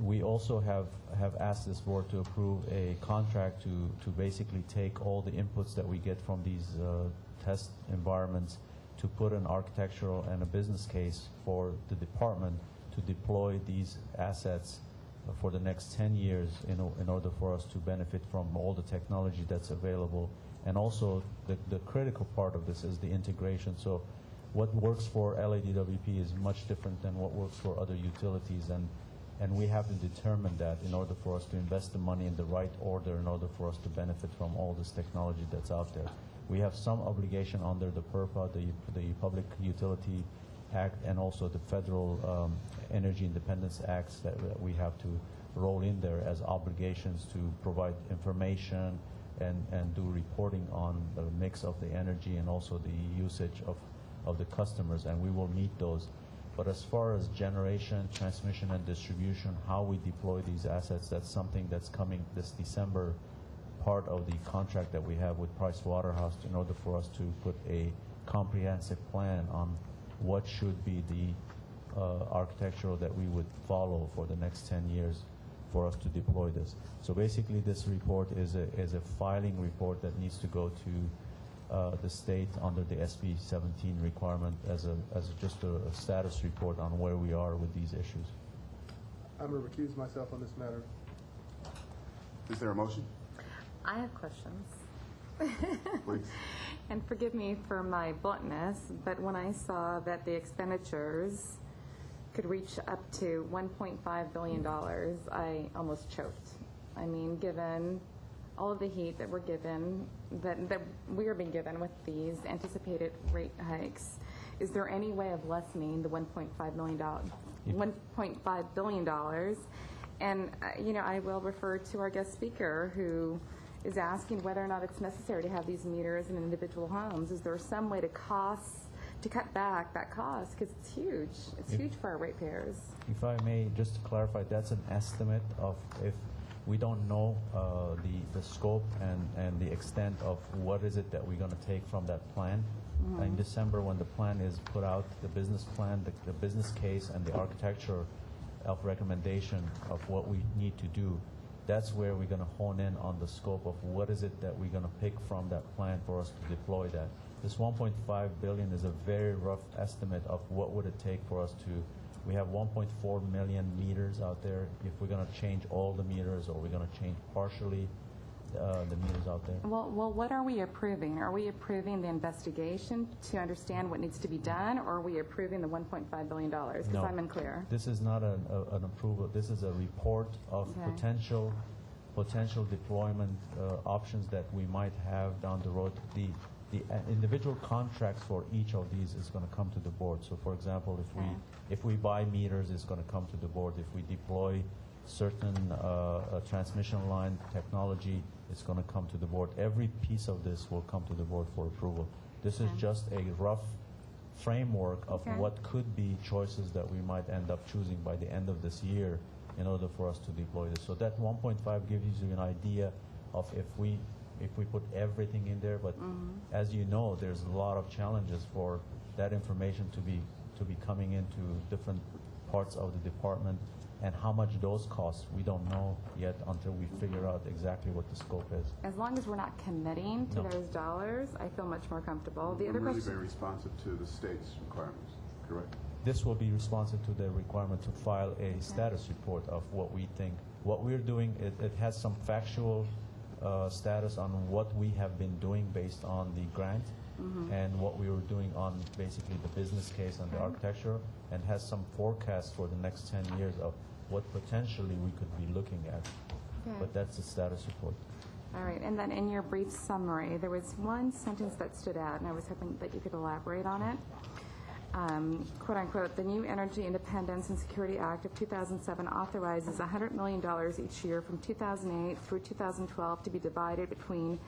We also have asked this board to approve a contract to basically take all the inputs that we get from these test environments to put an architectural and a business case for the department to deploy these assets for the next 10 years in order for us to benefit from all the technology that's available. And also the critical part of this is the integration. So what works for LADWP is much different than what works for other utilities, and we have to determine that in order for us to invest the money in the right order in order for us to benefit from all this technology that's out there. We have some obligation under the PURPA, the Public Utility Act, and also the Federal Energy Independence Acts that we have to roll in there as obligations to provide information and do reporting on the mix of the energy and also the usage of the customers, and we will meet those. But as far as generation, transmission, and distribution, how we deploy these assets, that's something that's coming this December, part of the contract that we have with Price Waterhouse in order for us to put a comprehensive plan on what should be the architectural that we would follow for the next 10 years for us to deploy this. So basically this report is a filing report that needs to go to the state under the SB 17 requirement as just a status report on where we are with these issues. I'm going to recuse myself on this matter. Is there a motion? I have questions. Please. And forgive me for my bluntness, but when I saw that the expenditures could reach up to $1.5 billion, I almost choked. I mean, given all of the heat that we're given, that we are being given with these anticipated rate hikes, is there any way of lessening the $1.5 billion? And I will refer to our guest speaker who is asking whether or not it's necessary to have these meters in individual homes. Is there some way to cut back that cost? Because it's huge. It's huge for our ratepayers. If I may, just to clarify, that's an estimate of if we don't know the scope and the extent of what is it that we're going to take from that plan. Mm-hmm. In December, when the plan is put out, the business plan, the business case, and the architecture of recommendation of what we need to do, that's where we're going to hone in on the scope of what is it that we're going to pick from that plan for us to deploy that. This $1.5 billion is a very rough estimate of what would it take for us to. We have 1.4 million meters out there. If we're going to change all the meters or we're going to change partially, the meters out there. Well, what are we approving? Are we approving the investigation to understand what needs to be done, or are we approving the $1.5 billion? Because No, I'm unclear. this is not an approval. This is a report of Okay. potential deployment options that we might have down the road. The individual contracts for each of these is going to come to the board. So, for example, if we buy meters, it's going to come to the board. If we deploy certain transmission line technology, it's going to come to the board. Every piece of this will come to the board for approval. This is just a rough framework of what could be choices that we might end up choosing by the end of this year in order for us to deploy this. So that 1.5 gives you an idea of if we put everything in there, but as you know, there's a lot of challenges for that information to be coming into different parts of the department, and how much those cost, we don't know yet until we figure out exactly what the scope is. As long as we're not committing to those dollars, I feel much more comfortable. The other really question. very responsive to the state's requirements, correct? This will be responsive to the requirement to file a status report of what we think. What we're doing, it has some factual status on what we have been doing based on the grant and what we were doing on basically the business case and the architecture, and has some forecasts for the next 10 years of what potentially we could be looking at. Okay. But that's the status report. All right, and then in your brief summary, there was one sentence that stood out, and I was hoping that you could elaborate on it. Quote unquote, the new Energy Independence and Security Act of 2007 authorizes $100 million each year from 2008 through 2012 to be divided between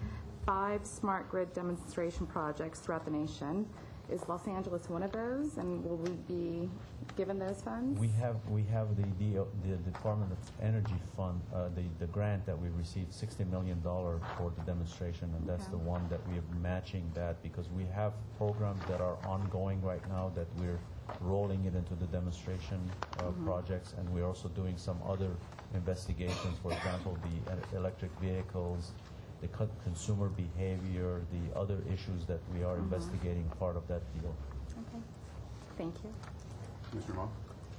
5 smart grid demonstration projects throughout the nation. Is Los Angeles one of those, and will we be given those funds? We have the Department of Energy fund, the grant that we received, $60 million for the demonstration, and that's the one that we are matching that, because we have programs that are ongoing right now that we're rolling it into the demonstration projects, and we're also doing some other investigations, for example, the electric vehicles, the consumer behavior, the other issues that we are investigating part of that deal. Okay, thank you. Mr. Moss?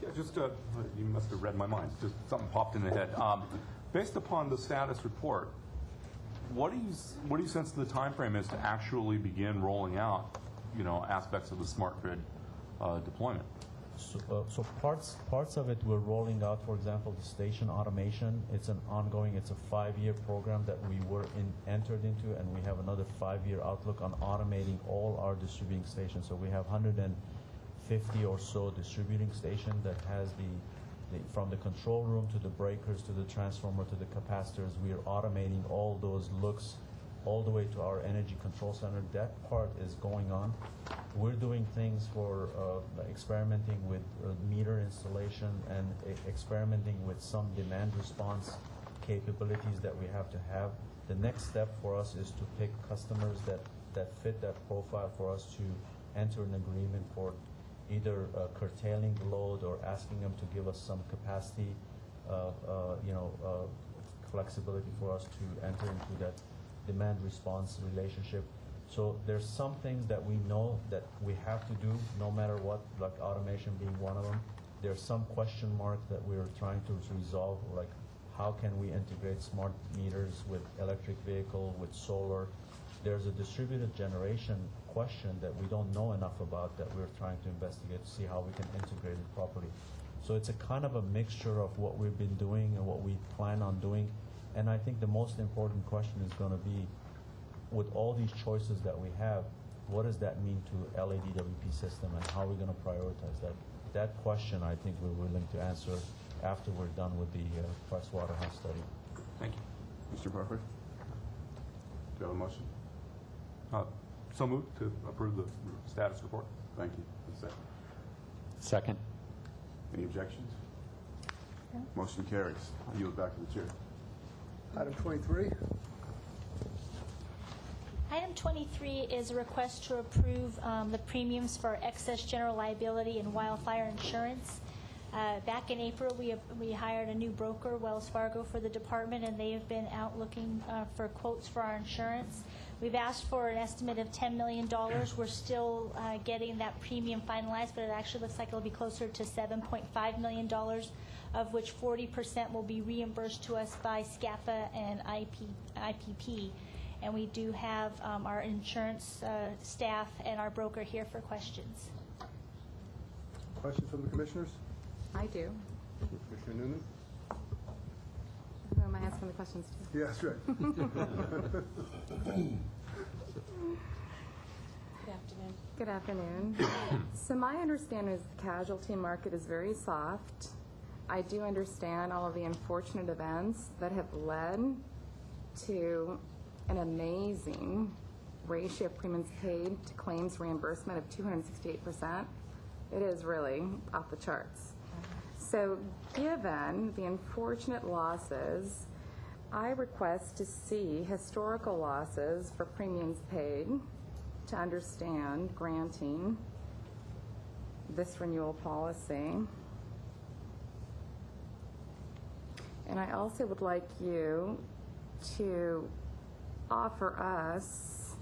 Yeah, just, you must have read my mind. Just something popped in the head. Based upon the status report, what do you sense the time frame is to actually begin rolling out, aspects of the smart grid deployment? So parts of it we're rolling out. For example, the station automation. It's an ongoing. It's a 5-year program that we were entered into, and we have another 5-year outlook on automating all our distributing stations. So we have 150 or so distributing stations that has from the control room to the breakers to the transformer to the capacitors. We are automating all those looks all the way to our energy control center. That part is going on. We're doing things for experimenting with meter installation and experimenting with some demand response capabilities that we have to have. The next step for us is to pick customers that fit that profile for us to enter an agreement for either curtailing the load or asking them to give us some capacity, flexibility for us to enter into that demand response relationship. So there's some things that we know that we have to do no matter what, like automation being one of them. There's some question mark that we're trying to resolve, like how can we integrate smart meters with electric vehicle, with solar. There's a distributed generation question that we don't know enough about that we're trying to investigate to see how we can integrate it properly. So it's a kind of a mixture of what we've been doing and what we plan on doing. And I think the most important question is going to be, with all these choices that we have, what does that mean to LADWP system, and how are we going to prioritize that? That question, I think we're willing to answer after we're done with the Pricewaterhouse study. Thank you. Mr. Parker? Do you have a motion? So moved to approve the status report. Thank you. A second. Second. Any objections? Motion carries. I yield back to the chair. Item 23. Item 23 is a request to approve the premiums for excess general liability and wildfire insurance. Back in April, we hired a new broker, Wells Fargo, for the department, and they have been out looking for quotes for our insurance. We've asked for an estimate of $10 million. We're still getting that premium finalized, but it actually looks like it'll be closer to $7.5 million of which 40% will be reimbursed to us by SCAPA and IPP. And we do have our insurance staff and our broker here for questions. Questions from the commissioners? I do. Commissioner Noonan? Who am I asking the questions to? Yeah, that's right. Good afternoon. Good afternoon. So my understanding is the casualty market is very soft. I do understand all of the unfortunate events that have led to an amazing ratio of premiums paid to claims reimbursement of 268%. It is really off the charts. So given the unfortunate losses, I request to see historical losses for premiums paid to understand granting this renewal policy. And I also would like you to offer us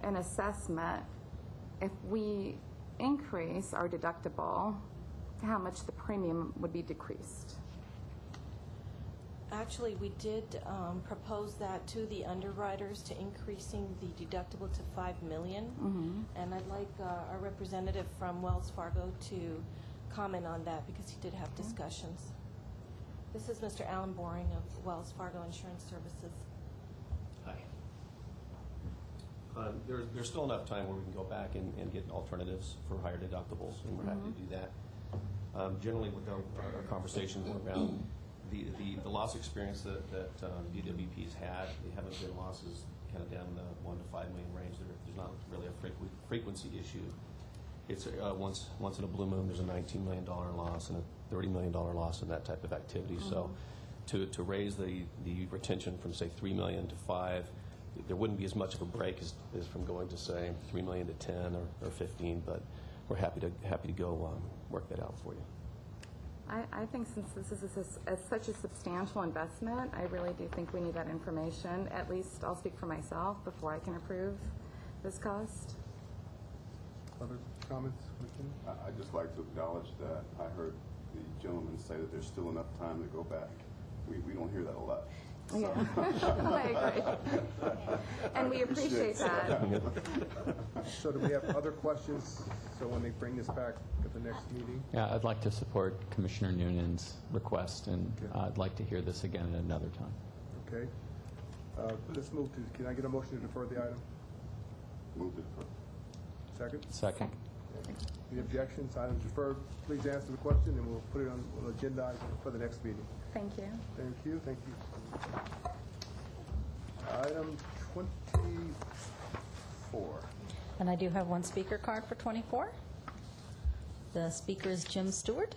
an assessment if we increase our deductible, how much the premium would be decreased. Actually, we did propose that to the underwriters to increasing the deductible to $5 million. And I'd like our representative from Wells Fargo to comment on that because he did have discussions. This is Mr. Alan Boring of Wells Fargo Insurance Services. Hi. There's still enough time where we can go back and get alternatives for higher deductibles, and we're happy to do that. Generally, with our conversations around the loss experience that DWP's had, they haven't been losses kind of down in the 1 to 5 million range. There's not really a frequency issue. It's once in a blue moon, there's a $19 million loss and a $30 million loss in that type of activity. So to raise the retention from, say, $3 million to $5 million, there wouldn't be as much of a break as from going to, say, $3 million to 10 or 15, but we're happy to go work that out for you. I think since this is such a substantial investment, I really do think we need that information. At least I'll speak for myself before I can approve this cost. Other comments? I'd just like to acknowledge that I heard the gentleman say that there's still enough time to go back. We don't hear that a lot. Yeah, I agree. And we appreciate that. So do we have other questions? So when they bring this back at the next meeting? Yeah, I'd like to support Commissioner Noonan's request, and I'd like to hear this again at another time. Okay. Let's move to, can I get a motion to defer the item? Move to defer. Second? Second. Any objections? Item deferred. Please answer the question, and we'll put it on the agenda item for the next meeting. Thank you. Thank you. Thank you. Item 24. And I do have one speaker card for 24. The speaker is Jim Stewart.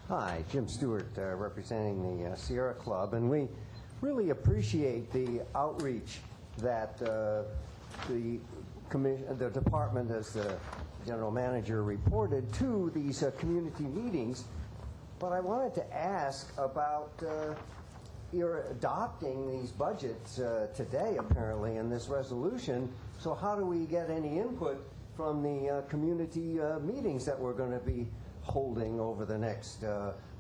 Hi, Jim Stewart, representing the Sierra Club, and we really appreciate the outreach that the department, as the general manager, reported to these community meetings. But I wanted to ask about you're adopting these budgets today, apparently, in this resolution. So how do we get any input from the community meetings that we're going to be holding over the next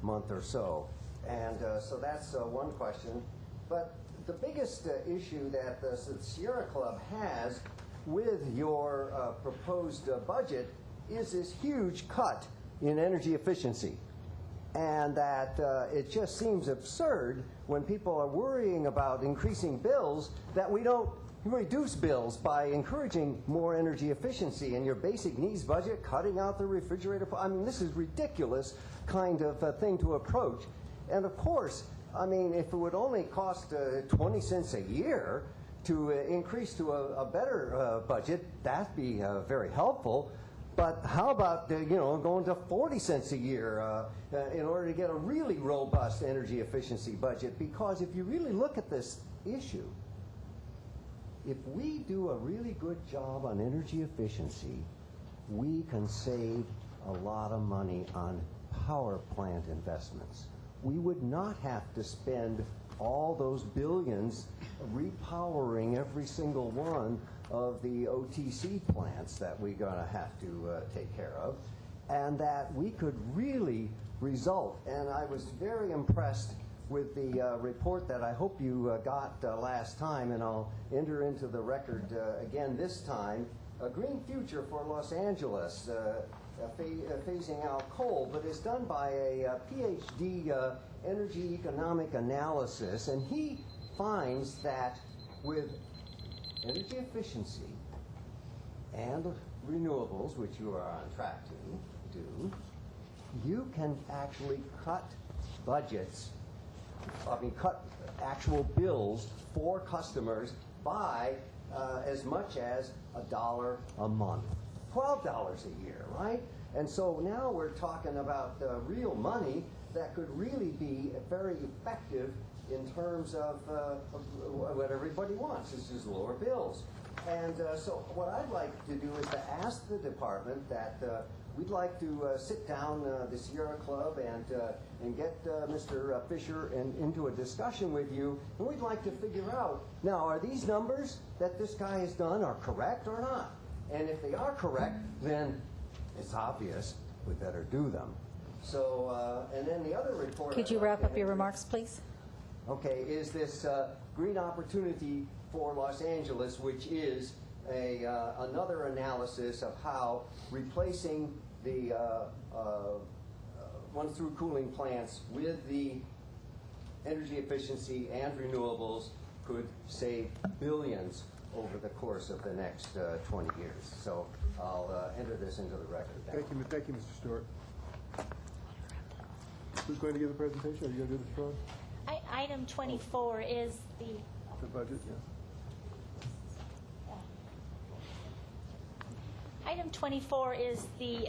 month or so? And so that's one question. But the biggest issue that the Sierra Club has with your proposed budget is this huge cut in energy efficiency. And that it just seems absurd when people are worrying about increasing bills that we don't reduce bills by encouraging more energy efficiency. And your basic needs budget, cutting out the refrigerator, I mean, this is ridiculous kind of thing to approach. And of course, I mean, if it would only cost 20 cents a year to increase to a better budget, that'd be very helpful. But how about going to 40 cents a year in order to get a really robust energy efficiency budget? Because if you really look at this issue, if we do a really good job on energy efficiency, we can save a lot of money on power plant investments. We would not have to spend all those billions repowering every single one of the OTC plants that we're going to have to take care of, and that we could really result. And I was very impressed with the report that I hope you got last time, and I'll enter into the record again this time. A Green Future for Los Angeles, phasing out coal, but it's done by a PhD energy economic analysis, and he finds that with energy efficiency and renewables, which you are on track to do, you can actually cut budgets, cut actual bills for customers by as much as $1 a month, $12 a year, right? And so now we're talking about real money that could really be very effective in terms of what everybody wants, is just lower bills. And so what I'd like to do is to ask the department that we'd like to sit down, the Sierra Club, and get Mr. Fisher into a discussion with you, and we'd like to figure out, now, are these numbers that this guy has done are correct or not? And if they are correct, then it's obvious we better do them. So, and then the other report... Could you wrap up your remarks, please? Okay, is this Green Opportunity for Los Angeles, which is another analysis of how replacing the one-through cooling plants with the energy efficiency and renewables could save billions over the course of the next 20 years. So I'll enter this into the record. Thank you, Mr. Stewart. Who's going to give the presentation? Are you going to do this, Ron? Item 24 is the budget, yeah. Item 24 is the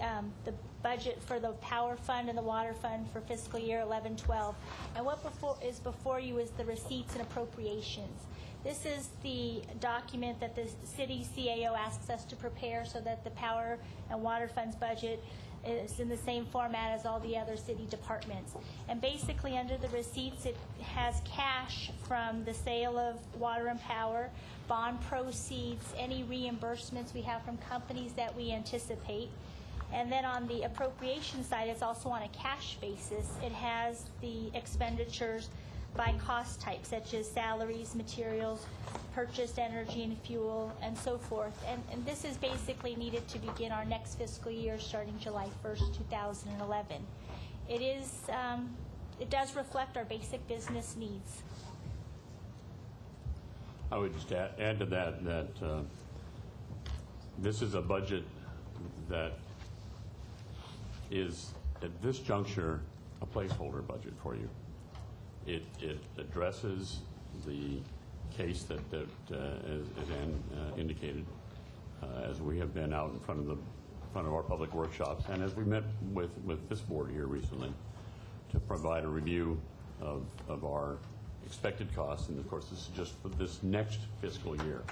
budget for the Power Fund and the Water Fund for fiscal year 11-12. And what is before you is the receipts and appropriations. This is the document that the city CAO asks us to prepare so that the Power and Water Fund's budget is in the same format as all the other city departments. And basically under the receipts it has cash from the sale of water and power, bond proceeds, any reimbursements we have from companies that we anticipate. And then on the appropriation side, it's also on a cash basis. It has the expenditures by cost type, such as salaries, materials, purchased energy and fuel, and so forth. And this is basically needed to begin our next fiscal year starting July 1st, 2011. It does reflect our basic business needs. I would just add to that this is a budget that is, at this juncture, a placeholder budget for you. It addresses the case that as Ann indicated, as we have been out in front of our public workshops, and as we met with this board here recently, to provide a review of our expected costs, and of course this is just for this next fiscal year,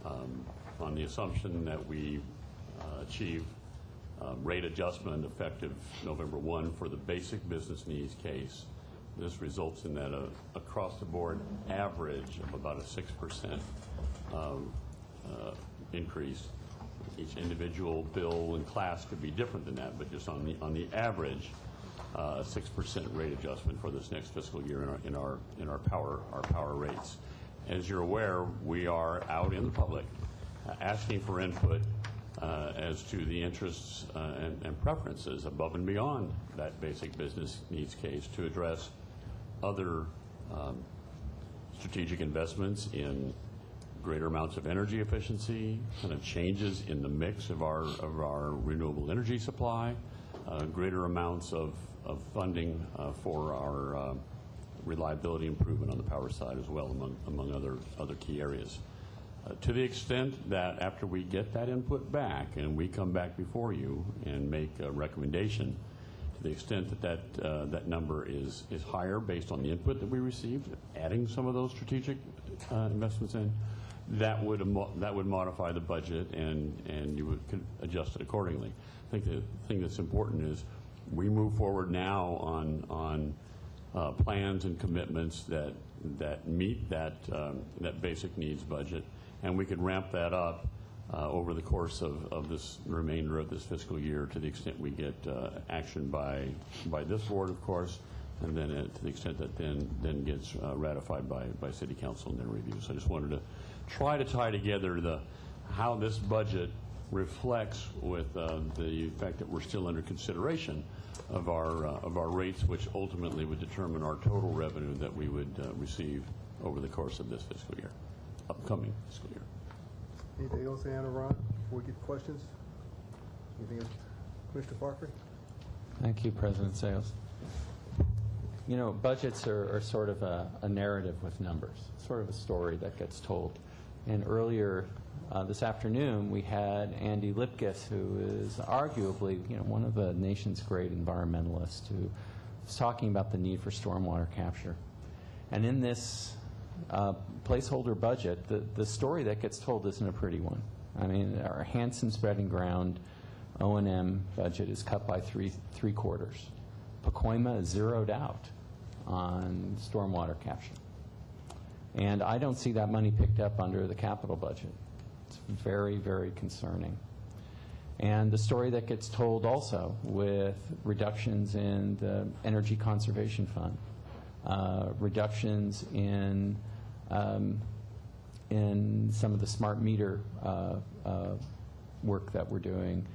on the assumption that we achieve rate adjustment effective November 1 for the basic business needs case. This results in that across-the-board average of about a 6% increase. Each individual bill and class could be different than that, but just on the average, 6% rate adjustment for this next fiscal year in our power rates. As you're aware, we are out in the public asking for input as to the interests and preferences above and beyond that basic business needs case to address other strategic investments in greater amounts of energy efficiency, kind of changes in the mix of our renewable energy supply, greater amounts of funding for our reliability improvement on the power side as well, among other key areas. To the extent that after we get that input back and we come back before you and make a recommendation, to the extent that number is higher based on the input that we received, adding some of those strategic investments in, that would modify the budget and you could adjust it accordingly. I think the thing that's important is we move forward now on plans and commitments that meet that basic needs budget, and we can ramp that up over the course of this remainder of this fiscal year, to the extent we get action by this board, of course, and then to the extent that then gets ratified by City Council in their review. So I just wanted to try to tie together how this budget reflects with the fact that we're still under consideration of our rates, which ultimately would determine our total revenue that we would receive over the course of this fiscal year, upcoming fiscal year. Anything else, Ann or Ron, before we get questions? Anything else? Commissioner Farfrey? Thank you, President Sales. You know, budgets are sort of a narrative with numbers, sort of a story that gets told. And earlier this afternoon, we had Andy Lipkiss, who is arguably, one of the nation's great environmentalists, who was talking about the need for stormwater capture. And in this placeholder budget, the story that gets told isn't a pretty one. I mean, our Hanson Spreading Ground O&M budget is cut by three quarters. Pacoima is zeroed out on stormwater capture. And I don't see that money picked up under the capital budget. It's very, very concerning. And the story that gets told also with reductions in the Energy Conservation Fund, reductions in some of the smart meter work that we're doing.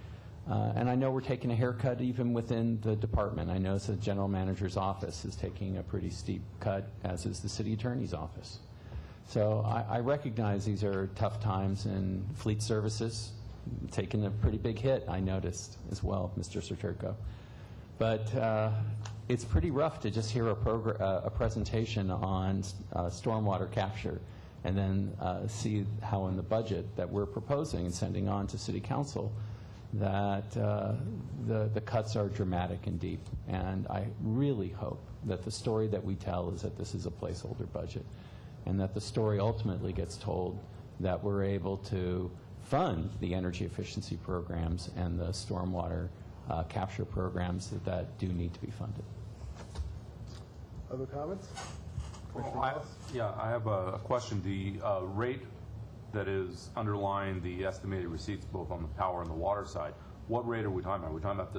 And I know we're taking a haircut even within the department. I know the general manager's office is taking a pretty steep cut, as is the city attorney's office. So I recognize these are tough times in fleet services, taking a pretty big hit, I noticed as well, Mr. Soterko. But it's pretty rough to just hear a presentation on stormwater capture and then see how in the budget that we're proposing and sending on to City Council that the cuts are dramatic and deep. And I really hope that the story that we tell is that this is a placeholder budget, and that the story ultimately gets told that we're able to fund the energy efficiency programs and the stormwater capture programs that do need to be funded. Other comments? I have a question. The rate that is underlying the estimated receipts both on the power and the water side, what rate are we talking about? Are we talking about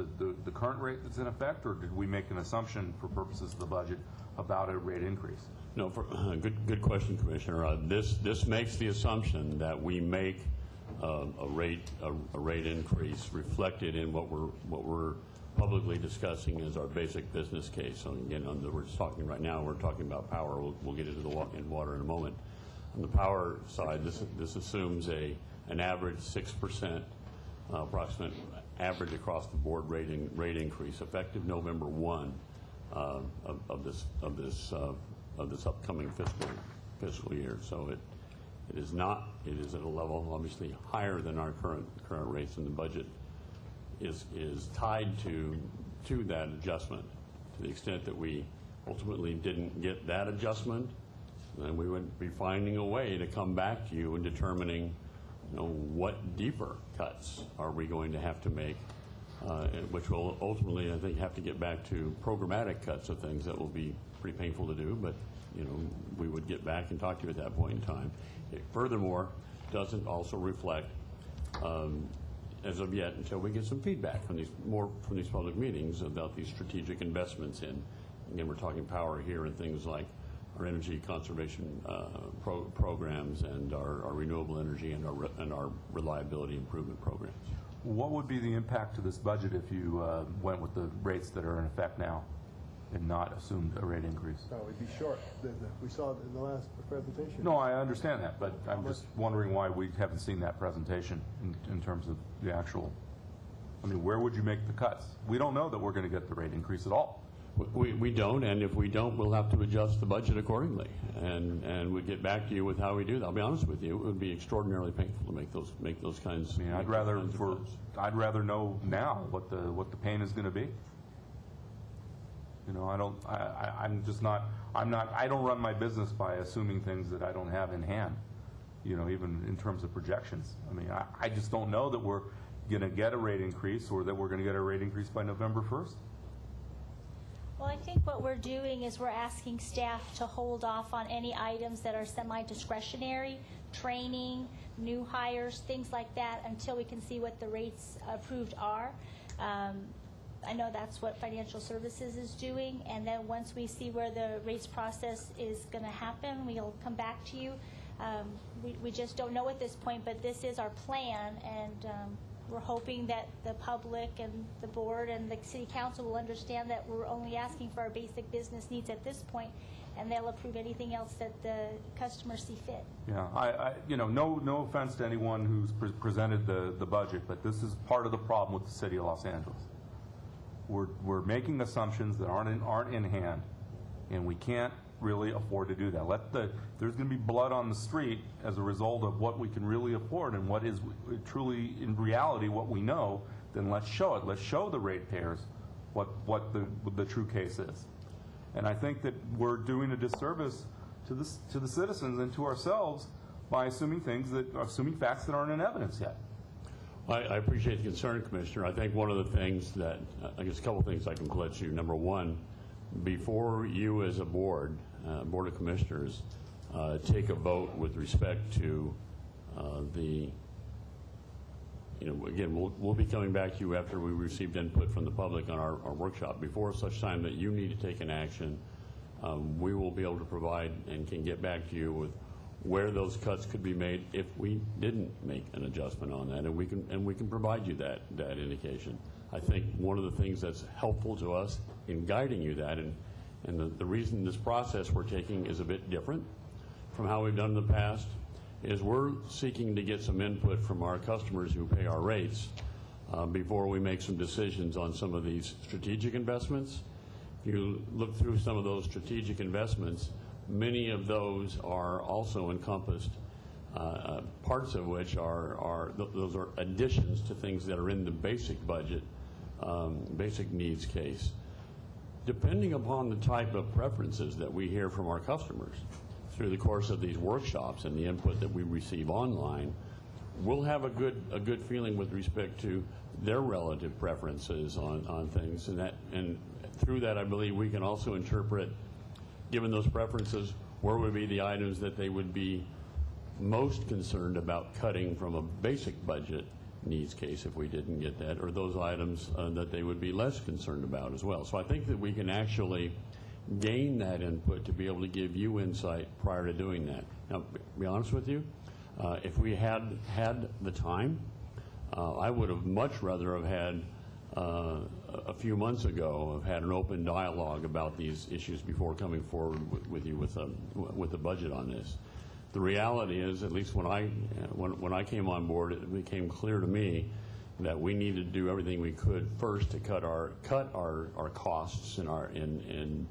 the current rate that's in effect, or did we make an assumption for purposes of the budget about a rate increase? No, good question, Commissioner. This makes the assumption that we make a rate increase reflected in what we're publicly discussing as our basic business case. So again, we're just talking right now. We're talking about power. We'll get into water in a moment. On the power side, this assumes an average 6% approximate average across the board rate increase effective November 1 of this upcoming fiscal year. So it is at a level obviously higher than our current rates, and the budget is tied to that adjustment. To the extent that we ultimately didn't get that adjustment, then we would be finding a way to come back to you and determining, what deeper cuts are we going to have to make, which will ultimately, I think, have to get back to programmatic cuts of things that will be pretty painful to do, but we would get back and talk to you at that point in time. It furthermore doesn't also reflect, as of yet, until we get some feedback from these public meetings about these strategic investments in, again, we're talking power here and things like our energy conservation programs and our renewable energy and our reliability improvement programs. What would be the impact to this budget if you went with the rates that are in effect now and not assumed a rate increase? No, we'd be short. We saw it in the last presentation. No, I understand that, but I'm just wondering why we haven't seen that presentation in terms of the actual, where would you make the cuts? We don't know that we're going to get the rate increase at all. We don't, and if we don't, we'll have to adjust the budget accordingly, and we'd get back to you with how we do that. I'll be honest with you, it would be extraordinarily painful to make those kinds. I'd rather know now what the pain is going to be. I don't run my business by assuming things that I don't have in hand. Even in terms of projections. I just don't know that we're going to get a rate increase or that we're going to get a rate increase by November 1st. Well, I think what we're doing is we're asking staff to hold off on any items that are semi-discretionary, training, new hires, things like that, until we can see what the rates approved are. I know that's what Financial Services is doing, and then once we see where the rates process is going to happen, we'll come back to you. We just don't know at this point, but this is our plan, and we're hoping that the public and the board and the city council will understand that we're only asking for our basic business needs at this point, and they'll approve anything else that the customers see fit. Yeah, no offense to anyone who's presented the budget, but this is part of the problem with the city of Los Angeles. We're making assumptions that aren't in hand, and we can't really afford to do that. There's going to be blood on the street as a result of what we can really afford and what is truly, in reality, what we know. Then let's show it. Let's show the ratepayers what the true case is. And I think that we're doing a disservice to the citizens and to ourselves by assuming facts that aren't in evidence yet. I appreciate the concern, Commissioner. I think one of the things that, I guess a couple things I can pledge you. Number one, before you as a board of commissioners, take a vote with respect to again, we'll be coming back to you after we received input from the public on our workshop. Before such time that you need to take an action, we will be able to provide and can get back to you with where those cuts could be made if we didn't make an adjustment on that, and we can provide you that indication. I think one of the things that's helpful to us in guiding you that, and the reason this process we're taking is a bit different from how we've done in the past, is we're seeking to get some input from our customers who pay our rates before we make some decisions on some of these strategic investments. If you look through some of those strategic investments, many of those are also encompassed, parts of which those are additions to things that are in the basic budget, basic needs case. Depending upon the type of preferences that we hear from our customers through the course of these workshops and the input that we receive online, we'll have a good feeling with respect to their relative preferences on things, and through that I believe we can also interpret, given those preferences, where would be the items that they would be most concerned about cutting from a basic budget needs case if we didn't get that, or those items that they would be less concerned about as well. So I think that we can actually gain that input to be able to give you insight prior to doing that. Now, to be honest with you, if we had the time, I would have much rather have had a few months ago have had an open dialogue about these issues before coming forward with you with a budget on this. The reality is, at least when I came on board, it became clear to me that we needed to do everything we could first to cut our costs and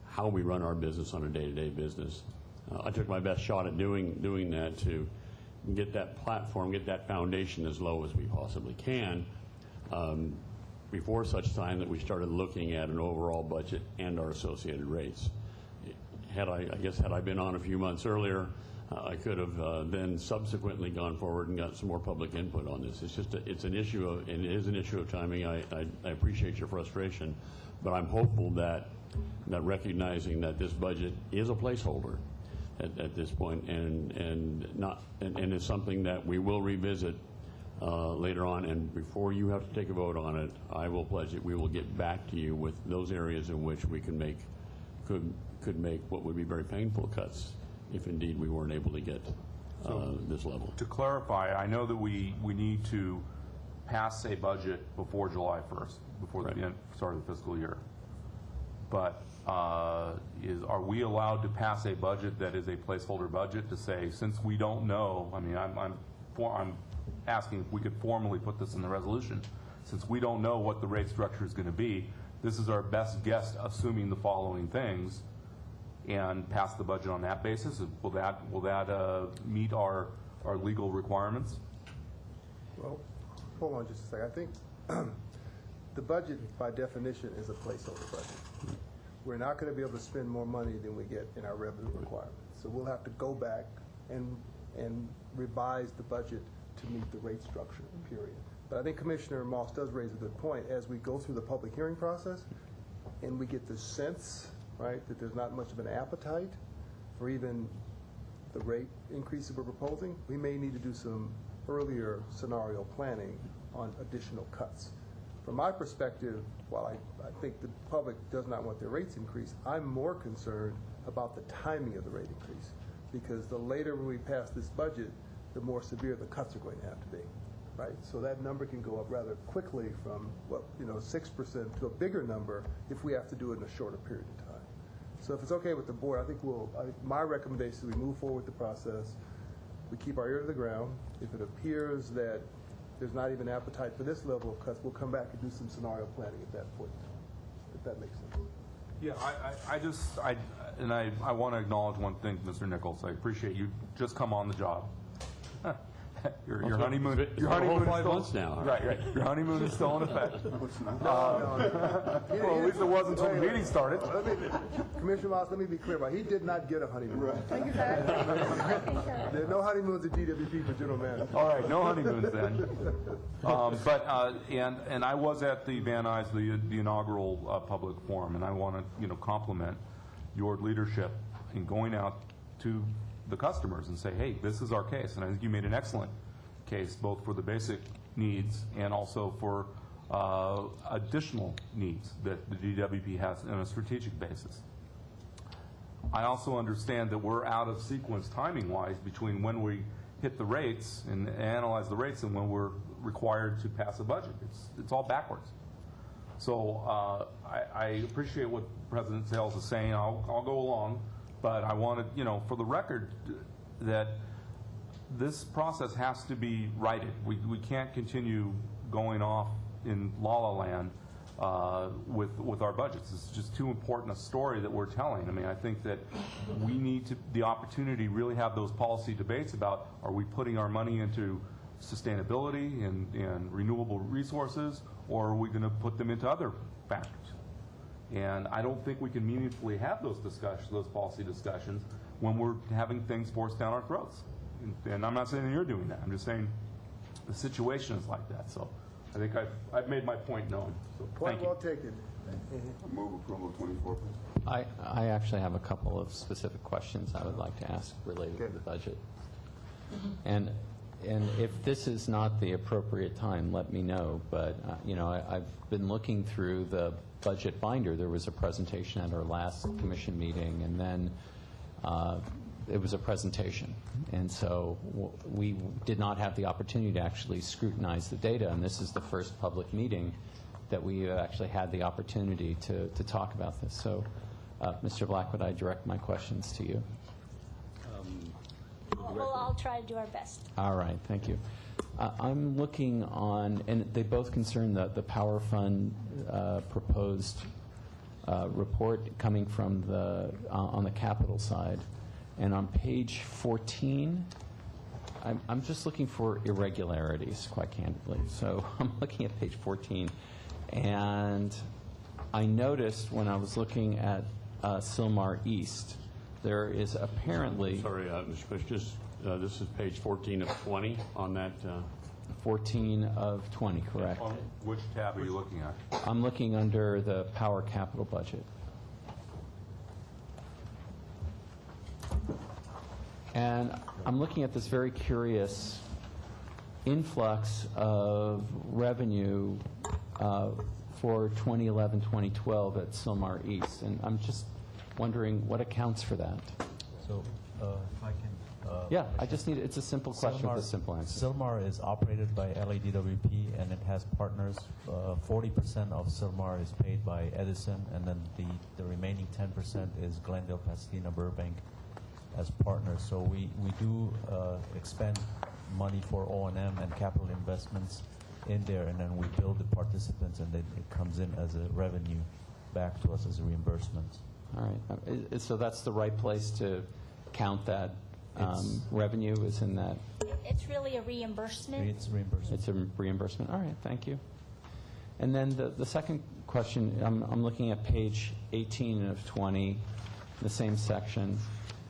how we run our business on a day-to-day business. I took my best shot at doing that to get that platform, get that foundation as low as we possibly can, before such time that we started looking at an overall budget and our associated rates. Had I been on a few months earlier, I could have then subsequently gone forward and got some more public input on this. It's an issue of, and it is an issue of timing. I appreciate your frustration, but I'm hopeful that recognizing that this budget is a placeholder at this point, and it's something that we will revisit later on. And before you have to take a vote on it, I will pledge that we will get back to you with those areas in which we can could make what would be very painful cuts if indeed we weren't able to get this level. To clarify, I know that we need to pass a budget before July 1st, before the start of the fiscal year. But are we allowed to pass a budget that is a placeholder budget to say, since we don't know, I mean, I'm asking if we could formally put this in the resolution, since we don't know what the rate structure is going to be, this is our best guess assuming the following things, and pass the budget on that basis? Will that meet our legal requirements? Well, hold on just a second. I think the budget, by definition, is a placeholder budget. We're not going to be able to spend more money than we get in our revenue requirements. So we'll have to go back and revise the budget to meet the rate structure, period. But I think Commissioner Moss does raise a good point. As we go through the public hearing process, and we get the sense, right, that there's not much of an appetite for even the rate increase that we're proposing, we may need to do some earlier scenario planning on additional cuts. From my perspective, while I think the public does not want their rates increased, I'm more concerned about the timing of the rate increase, because the later we pass this budget, the more severe the cuts are going to have to be, right? So that number can go up rather quickly from, 6% to a bigger number if we have to do it in a shorter period of time. So if it's okay with the board, I think my recommendation is we move forward with the process. We keep our ear to the ground. If it appears that there's not even appetite for this level of cuts, we'll come back and do some scenario planning at that point, if that makes sense. Yeah, I want to acknowledge one thing, Mr. Nichols. I appreciate you just come on the job. Your honeymoon. Your honeymoon is 5 months now. Right. Your honeymoon is still in effect. Well, at least it wasn't until the meeting started. Commissioner Moss, let me be clear about it. He did not get a honeymoon. Exactly. There are no honeymoons at DWP for general manager. All right, no honeymoons then. And I was at the Van Nuys, the inaugural public forum, and I want to compliment your leadership in going out to the customers and say, hey, this is our case. And I think you made an excellent case both for the basic needs and also for additional needs that the DWP has on a strategic basis. I also understand that we're out of sequence timing-wise between when we hit the rates and analyze the rates and when we're required to pass a budget. It's all backwards. So I appreciate what President Sales is saying. I'll go along. But I wanted, for the record, that this process has to be righted. We can't continue going off in la-la land with our budgets. It's just too important a story that we're telling. I mean, I think that we need the opportunity to really have those policy debates about, are we putting our money into sustainability and renewable resources, or are we going to put them into other factors? And I don't think we can meaningfully have those policy discussions, when we're having things forced down our throats. And I'm not saying that you're doing that. I'm just saying the situation is like that. So I think I've made my point known. So point well taken. Move approval 24. I actually have a couple of specific questions I would like to ask related to the budget. And if this is not the appropriate time, let me know. But I've been looking through the budget binder. There was a presentation at our last commission meeting, and then it was a presentation. And so we did not have the opportunity to actually scrutinize the data, and this is the first public meeting that we actually had the opportunity to talk about this. So, Mr. Blackwood, I direct my questions to you. Well, I'll try to do our best. All right, thank you. I'm looking on, and they both concern the Power Fund proposed report coming from on the capital side. And on page 14, I'm just looking for irregularities, quite candidly. So I'm looking at page 14, and I noticed when I was looking at Sylmar East, there is apparently... Sorry, Mr. Bush, this is page 14 of 20 on that... 14 of 20, correct. On which tab are you looking at? I'm looking under the power capital budget. And I'm looking at this very curious influx of revenue for 2011-2012 at Sylmar East. And I'm just wondering what accounts for that. So if I can... yeah, I just need, it's a simple question with a simple answer. Sylmar is operated by LADWP, and it has partners. 40% of Sylmar is paid by Edison, and then the remaining 10% is Glendale, Pasadena, Burbank as partners. So we do expend money for O&M and capital investments in there, and then we bill the participants, and then it comes in as a revenue back to us as a reimbursement. All right. So that's the right place to count that revenue is in that? It's really a reimbursement. It's reimbursement. It's a reimbursement. All right. Thank you. And then the second question, I'm looking at page 18 of 20, the same section,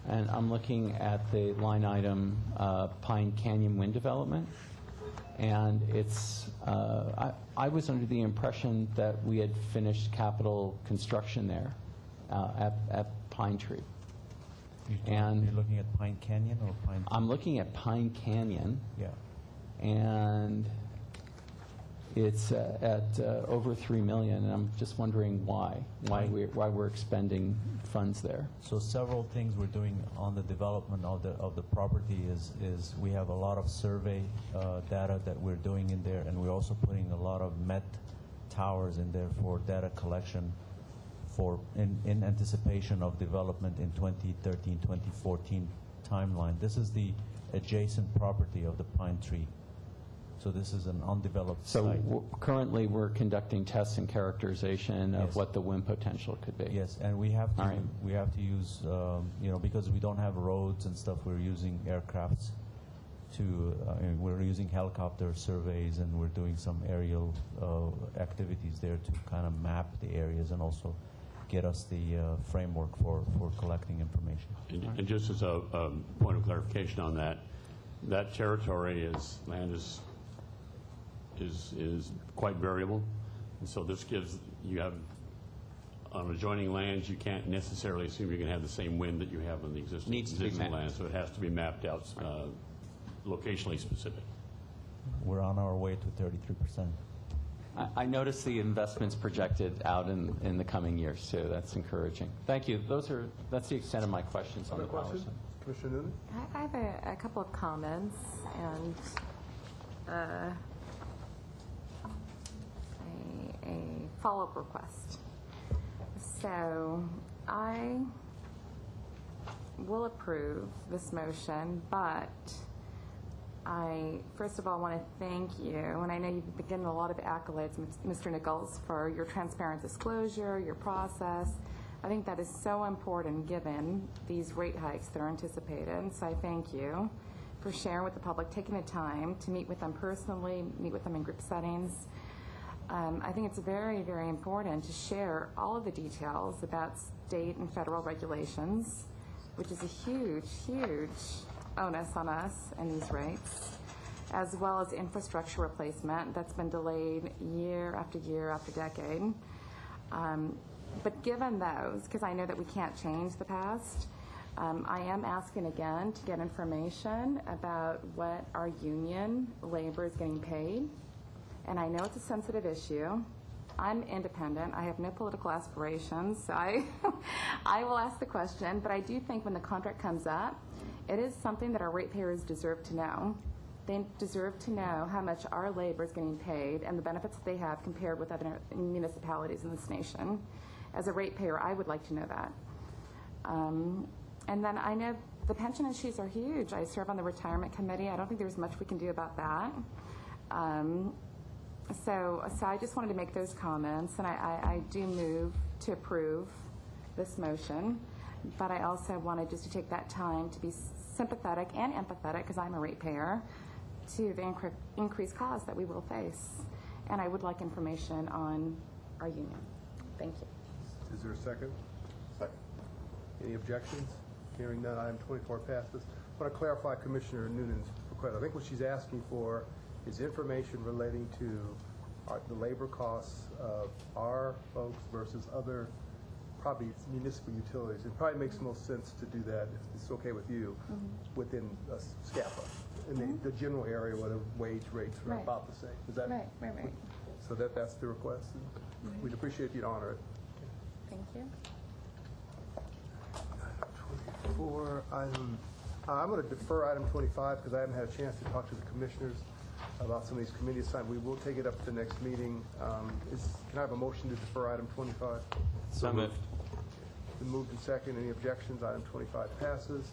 and I'm looking at the line item Pine Canyon Wind Development, and it's I was under the impression that we had finished capital construction there at Pine Tree. And you're looking at Pine Canyon or Pine? I'm looking at Pine Canyon. Yeah. And it's at over $3 million, and I'm just wondering why we're expending funds there. So several things we're doing on the development of the property is we have a lot of survey data that we're doing in there, and we're also putting a lot of MET towers in there for data collection in anticipation of development in 2013, 2014 timeline. This is the adjacent property of the Pine Tree. So this is an undeveloped site. So currently we're conducting tests and characterization of what the wind potential could be. Yes, and we have to use because we don't have roads and stuff. We're using aircrafts we're using helicopter surveys, and we're doing some aerial activities there to kind of map the areas and also get us the framework for collecting information. And just as a point of clarification on that, that territory land is quite variable, and so this gives you have on adjoining lands, you can't necessarily assume you're going to have the same wind that you have on the existing land, so it has to be mapped out locationally specific. We're on our way to 33%. I noticed the investments projected out in the coming years too. That's encouraging. Thank you. That's the extent of my questions on the power side. Commissioner Noonan? I have a couple of comments and a follow-up request. So I will approve this motion, but I, first of all, want to thank you, and I know you've been getting a lot of accolades, Mr. Nichols, for your transparent disclosure, your process. I think that is so important given these rate hikes that are anticipated. So I thank you for sharing with the public, taking the time to meet with them personally, meet with them in group settings. I think it's very, very important to share all of the details about state and federal regulations, which is a huge, huge onus on us and these rates, as well as infrastructure replacement that's been delayed year after year after decade. But given those, because I know that we can't change the past, I am asking again to get information about what our union labor is getting paid. And I know it's a sensitive issue. I'm independent. I have no political aspirations. So I will ask the question, but I do think when the contract comes up, it is something that our ratepayers deserve to know. They deserve to know how much our labor is getting paid and the benefits that they have compared with other municipalities in this nation. As a ratepayer, I would like to know that. And then I know the pension issues are huge. I serve on the retirement committee. I don't think there's much we can do about that. So I just wanted to make those comments, and I do move to approve this motion, but I also wanted just to take that time to be sympathetic and empathetic, because I'm a ratepayer, to the increased costs that we will face. And I would like information on our union. Thank you. Is there a second? Second. Any objections? Hearing none, item 24 passes. I want to clarify Commissioner Noonan's request. I think what she's asking for is information relating to the labor costs of our folks versus other probably municipal utilities. It probably makes most sense to do that, if it's okay with you, within SCAPA, in the general area where the wage rates are about the same. Is that right. So that's the request. We'd appreciate you to honor it. Thank you. 24 item. I'm going to defer item 25 because I haven't had a chance to talk to the commissioners about some of these committee assignments. We will take it up at the next meeting. Can I have a motion to defer item 25? So moved. Been moved and second. Any objections? Item 25 passes.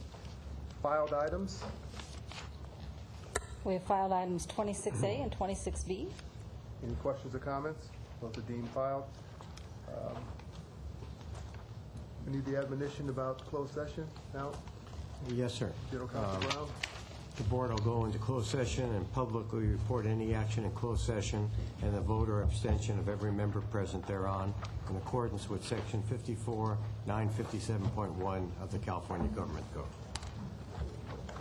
Filed items. We have filed items 26A and 26B. Any questions or comments? Those are deemed filed. We need the admonition about closed session now. Yes, sir. General Counsel Brown. The board will go into closed session and publicly report any action in closed session and the vote or abstention of every member present thereon in accordance with Section 54-957.1 of the California Government Code.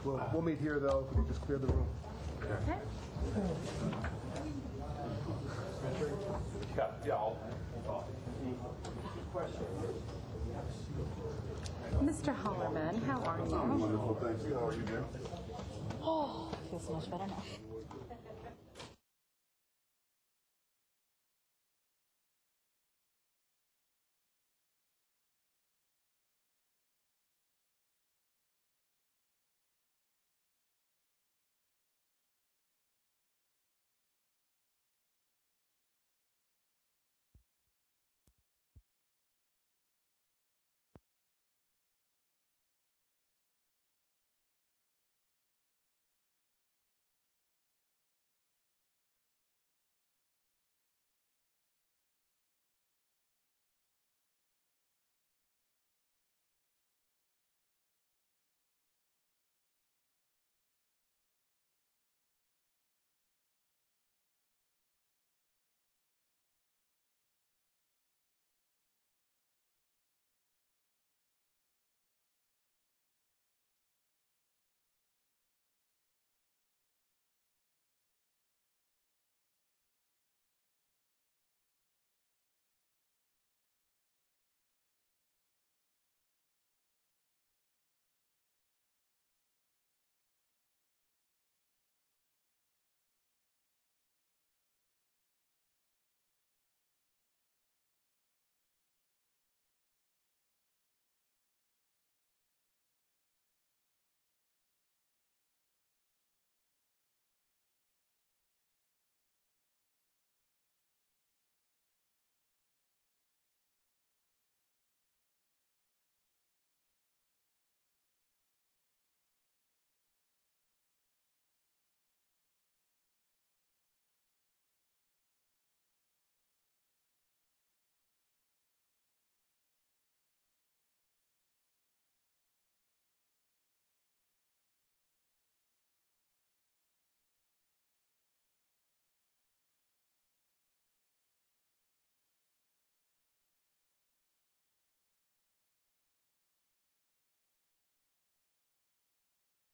We'll meet here, though. If we can just clear the room. Okay. Mr. Hollerman, how are you? Wonderful, thank you. How are you, Jim? Oh, feels so much better now.